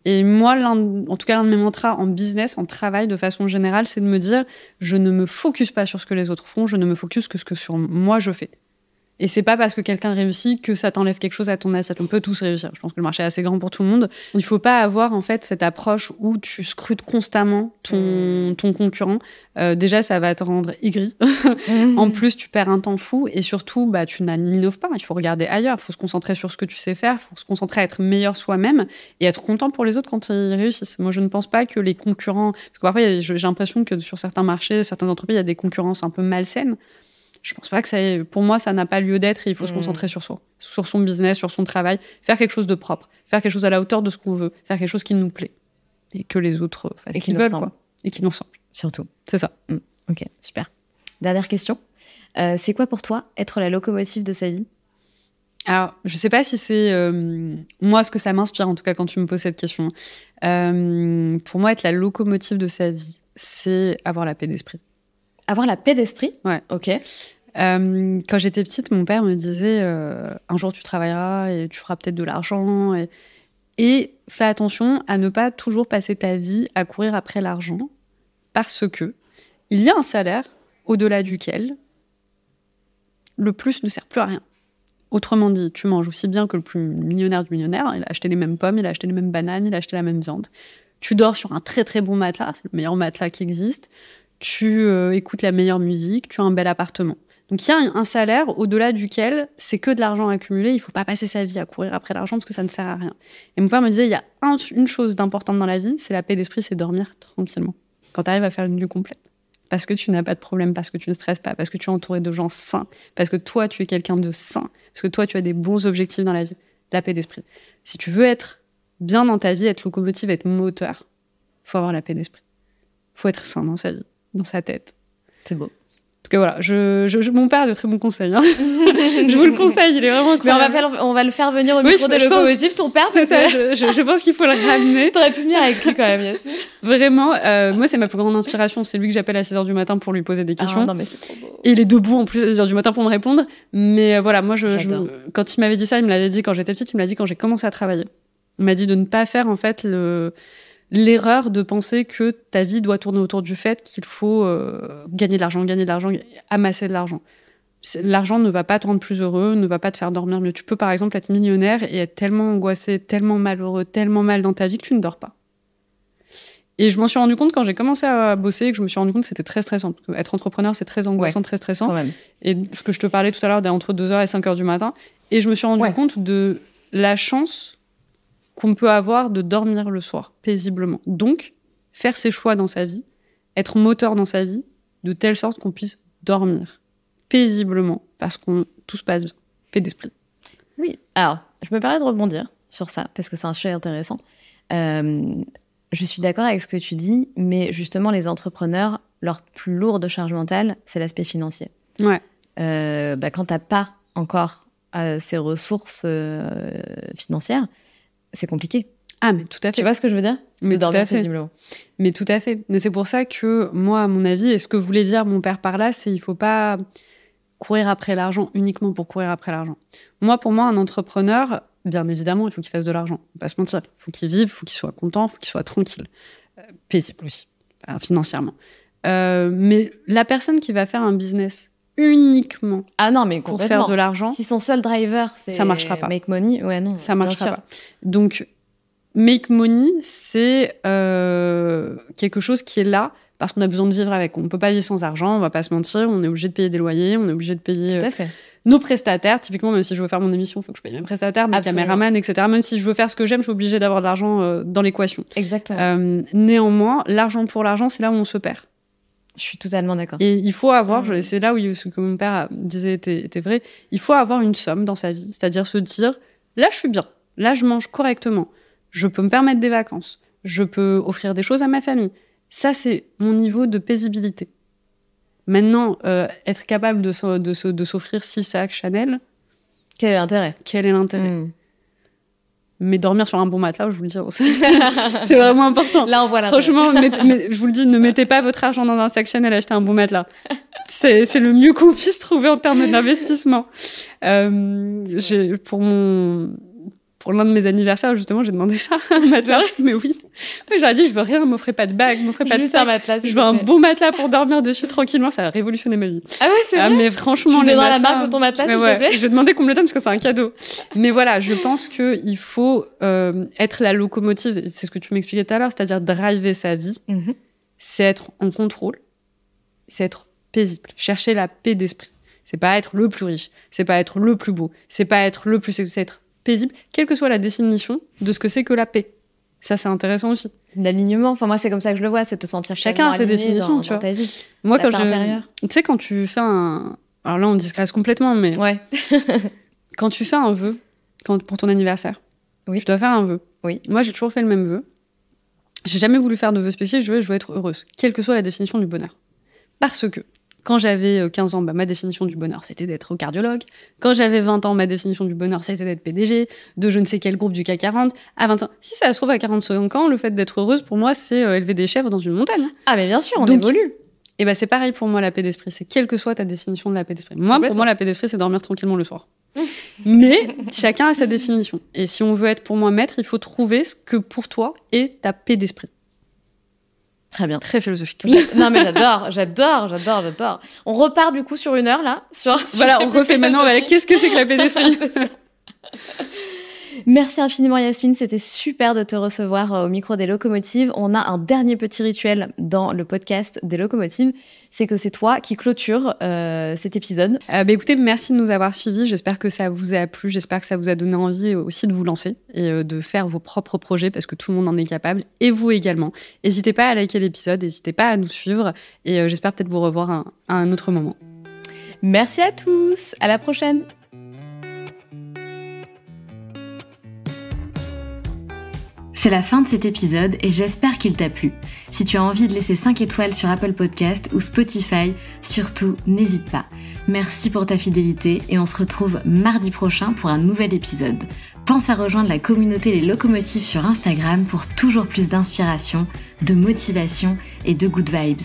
Et moi, en tout cas, l'un de mes mantras en business, en travail, de façon générale, c'est de me dire, je ne me focus pas sur ce que les autres font, je ne me focus que sur moi je fais. Et c'est pas parce que quelqu'un réussit que ça t'enlève quelque chose à ton assiette. On peut tous réussir. Je pense que le marché est assez grand pour tout le monde. Il faut pas avoir, en fait, cette approche où tu scrutes constamment ton concurrent. Déjà, ça va te rendre aigri. En plus, tu perds un temps fou. Et surtout, tu n'innoves pas. Il faut regarder ailleurs. Il faut se concentrer sur ce que tu sais faire. Il faut se concentrer à être meilleur soi-même et être content pour les autres quand ils réussissent. Moi, je ne pense pas que les concurrents... Parce que parfois, j'ai l'impression que sur certains marchés, certaines entreprises, il y a des concurrences un peu malsaines. Je pense pas que pour moi, ça n'a pas lieu d'être, et il faut se concentrer sur soi, sur son business, sur son travail, faire quelque chose de propre, faire quelque chose à la hauteur de ce qu'on veut, faire quelque chose qui nous plaît. Et que les autres fassent ce qu'ils veulent, quoi. Et qui nous ressemblent. Surtout. C'est ça. Ok, super. Dernière question. C'est quoi pour toi être la locomotive de sa vie ? Alors, je sais pas si c'est moi ce que ça m'inspire, en tout cas, quand tu me poses cette question. Pour moi, être la locomotive de sa vie, c'est avoir la paix d'esprit. Avoir la paix d'esprit ? Ouais. Ok. Quand j'étais petite, mon père me disait un jour tu travailleras et tu feras peut-être de l'argent. Et fais attention à ne pas toujours passer ta vie à courir après l'argent, parce que il y a un salaire au-delà duquel le plus ne sert plus à rien. Autrement dit, tu manges aussi bien que le plus millionnaire du millionnaire. Il a acheté les mêmes pommes, il a acheté les mêmes bananes, il a acheté la même viande. Tu dors sur un très très bon matelas, c'est le meilleur matelas qui existe. Tu écoutes la meilleure musique, tu as un bel appartement. Donc il y a un salaire au-delà duquel c'est que de l'argent accumulé. Il ne faut pas passer sa vie à courir après l'argent parce que ça ne sert à rien. Et mon père me disait, il y a une chose d'importante dans la vie, c'est la paix d'esprit, c'est dormir tranquillement. Quand tu arrives à faire une nuit complète. Parce que tu n'as pas de problème, parce que tu ne stresses pas, parce que tu es entouré de gens sains, parce que toi, tu es quelqu'un de sain, parce que toi, tu as des bons objectifs dans la vie. La paix d'esprit. Si tu veux être bien dans ta vie, être locomotive, être moteur, il faut avoir la paix d'esprit. Il faut être sain dans sa vie, dans sa tête. C'est beau. En tout cas, voilà, mon père a de très bons conseils. Hein. Je vous le conseille, il est vraiment incroyable. Mais on va le faire venir au micro de Locomotive, ton père. C'est ça, je pense qu'il faut le ramener. T'aurais pu venir avec lui quand même, Yasmine. Vraiment, moi, c'est ma plus grande inspiration. C'est lui que j'appelle à 6h du matin pour lui poser des questions. Ah, non, mais c'est trop beau. Et il est debout en plus à 6h du matin pour me répondre. Mais voilà, moi, quand il m'avait dit ça, il me l'avait dit quand j'étais petite, il me l'a dit quand j'ai commencé à travailler. Il m'a dit de ne pas faire, en fait, l'erreur de penser que ta vie doit tourner autour du fait qu'il faut gagner de l'argent, amasser de l'argent. L'argent ne va pas te rendre plus heureux, ne va pas te faire dormir mieux. Tu peux, par exemple, être millionnaire et être tellement angoissé, tellement malheureux, tellement mal dans ta vie que tu ne dors pas. Et je m'en suis rendu compte quand j'ai commencé à bosser, que je me suis rendu compte que c'était très stressant. Parce que être entrepreneur, c'est très angoissant, très stressant. Quand même. Et ce que je te parlais tout à l'heure, entre 2h et 5h du matin. Et je me suis rendu compte de la chance qu'on peut avoir de dormir le soir, paisiblement. Donc, faire ses choix dans sa vie, être moteur dans sa vie, de telle sorte qu'on puisse dormir paisiblement, parce que tout se passe bien. Paix d'esprit. Oui. Alors, je me permets de rebondir sur ça, parce que c'est un sujet intéressant. Je suis d'accord avec ce que tu dis, mais justement, les entrepreneurs, leur plus lourde charge mentale, c'est l'aspect financier. Ouais. Quand t'as pas encore ces ressources financières, c'est compliqué. Ah, mais tout à fait. Tu vois ce que je veux dire ? Mais de dormir paisiblement. Mais tout à fait. Mais c'est pour ça que, moi, à mon avis, et ce que voulait dire mon père par là, c'est qu'il ne faut pas courir après l'argent uniquement pour courir après l'argent. Pour moi, un entrepreneur, bien évidemment, il faut qu'il fasse de l'argent. On ne va pas se mentir. Il faut qu'il vive, il faut qu'il soit content, il faut qu'il soit tranquille. Paisible aussi, financièrement. Mais la personne qui va faire un business uniquement pour faire de l'argent, si son seul driver, c'est ça marchera pas. Make money, ça marchera pas. Donc, make money, c'est quelque chose qui est là parce qu'on a besoin de vivre avec. On ne peut pas vivre sans argent, on va pas se mentir, on est obligé de payer des loyers, on est obligé de payer nos prestataires. Typiquement, même si je veux faire mon émission, il faut que je paye mes prestataires, mes caméramans, etc. Même si je veux faire ce que j'aime, je suis obligée d'avoir de l'argent dans l'équation. Exactement. Néanmoins, l'argent pour l'argent, c'est là où on se perd. Je suis totalement d'accord. Et il faut avoir, c'est là où ce que mon père disait était vrai, il faut avoir une somme dans sa vie, c'est-à-dire se dire, là je suis bien, là je mange correctement, je peux me permettre des vacances, je peux offrir des choses à ma famille. Ça, c'est mon niveau de paisibilité. Maintenant, être capable de s'offrir 6 sacs Chanel... Quel est l'intérêt ? Mais dormir sur un bon matelas, je vous le dis, c'est vraiment important. Là, on voit l'intérêt. Franchement, je vous le dis, ne mettez pas votre argent dans un sac Chanel et achetez un bon matelas. C'est le mieux qu'on puisse trouver en termes d'investissement. Pour l'un de mes anniversaires, justement, j'ai demandé ça, un matelas. Mais oui. J'aurais dit, je veux rien, m'offrez pas de bague, m'offrez pas de sac. Un matelas, je veux un bon matelas pour dormir dessus tranquillement. Ça a révolutionné ma vie. Ah ouais, c'est vrai. Mais franchement, tu me donneras la marque pour ton matelas, s'il te plaît. Je vais demander qu'on me le donne parce que c'est un cadeau. Mais voilà, je pense qu'il faut être la locomotive. C'est ce que tu m'expliquais tout à l'heure, c'est-à-dire driver sa vie. C'est être en contrôle. C'est être paisible. Chercher la paix d'esprit. C'est pas être le plus riche. C'est pas être le plus beau. C'est pas être le plus... C'est être paisible, quelle que soit la définition de ce que c'est que la paix. Ça, c'est intéressant aussi. L'alignement, enfin moi, c'est comme ça que je le vois, c'est de te sentir chacun a ses définitions, tu vois. Ta vie. Moi, tu sais, quand tu fais un... Alors là, on discrète complètement, mais... Ouais. Quand tu fais un vœu, pour ton anniversaire, tu dois faire un vœu. Oui. Moi, j'ai toujours fait le même vœu. J'ai jamais voulu faire de vœu spécial, je veux être heureuse, quelle que soit la définition du bonheur. Parce que quand j'avais 15 ans, ma définition du bonheur, c'était d'être cardiologue. Quand j'avais 20 ans, ma définition du bonheur, c'était d'être PDG de je ne sais quel groupe du CAC 40. À 25 ans, si ça se trouve à 45 ans, le fait d'être heureuse, pour moi, c'est élever des chèvres dans une montagne. Ah, mais bien sûr, on évolue. Et c'est pareil pour moi, la paix d'esprit. C'est quelle que soit ta définition de la paix d'esprit. Pour moi, la paix d'esprit, c'est dormir tranquillement le soir. Mais chacun a sa définition. Et si on veut être, pour moi, maître, il faut trouver ce que, pour toi, est ta paix d'esprit. Très bien. Très philosophique. Non, mais j'adore. On repart du coup sur 1 heure, là. Voilà, on refait maintenant. Qu'est-ce que c'est que la paix d'esprit ? Merci infiniment, Yasmine. C'était super de te recevoir au micro des Locomotives. On a un dernier petit rituel dans le podcast des Locomotives. C'est que c'est toi qui clôture cet épisode. Écoutez, merci de nous avoir suivis. J'espère que ça vous a plu. J'espère que ça vous a donné envie aussi de vous lancer et de faire vos propres projets parce que tout le monde en est capable et vous également. N'hésitez pas à liker l'épisode, n'hésitez pas à nous suivre et j'espère peut-être vous revoir à un autre moment. Merci à tous. À la prochaine. C'est la fin de cet épisode et j'espère qu'il t'a plu. Si tu as envie de laisser 5 étoiles sur Apple Podcast ou Spotify, surtout n'hésite pas. Merci pour ta fidélité et on se retrouve mardi prochain pour un nouvel épisode. Pense à rejoindre la communauté Les Locomotives sur Instagram pour toujours plus d'inspiration, de motivation et de good vibes.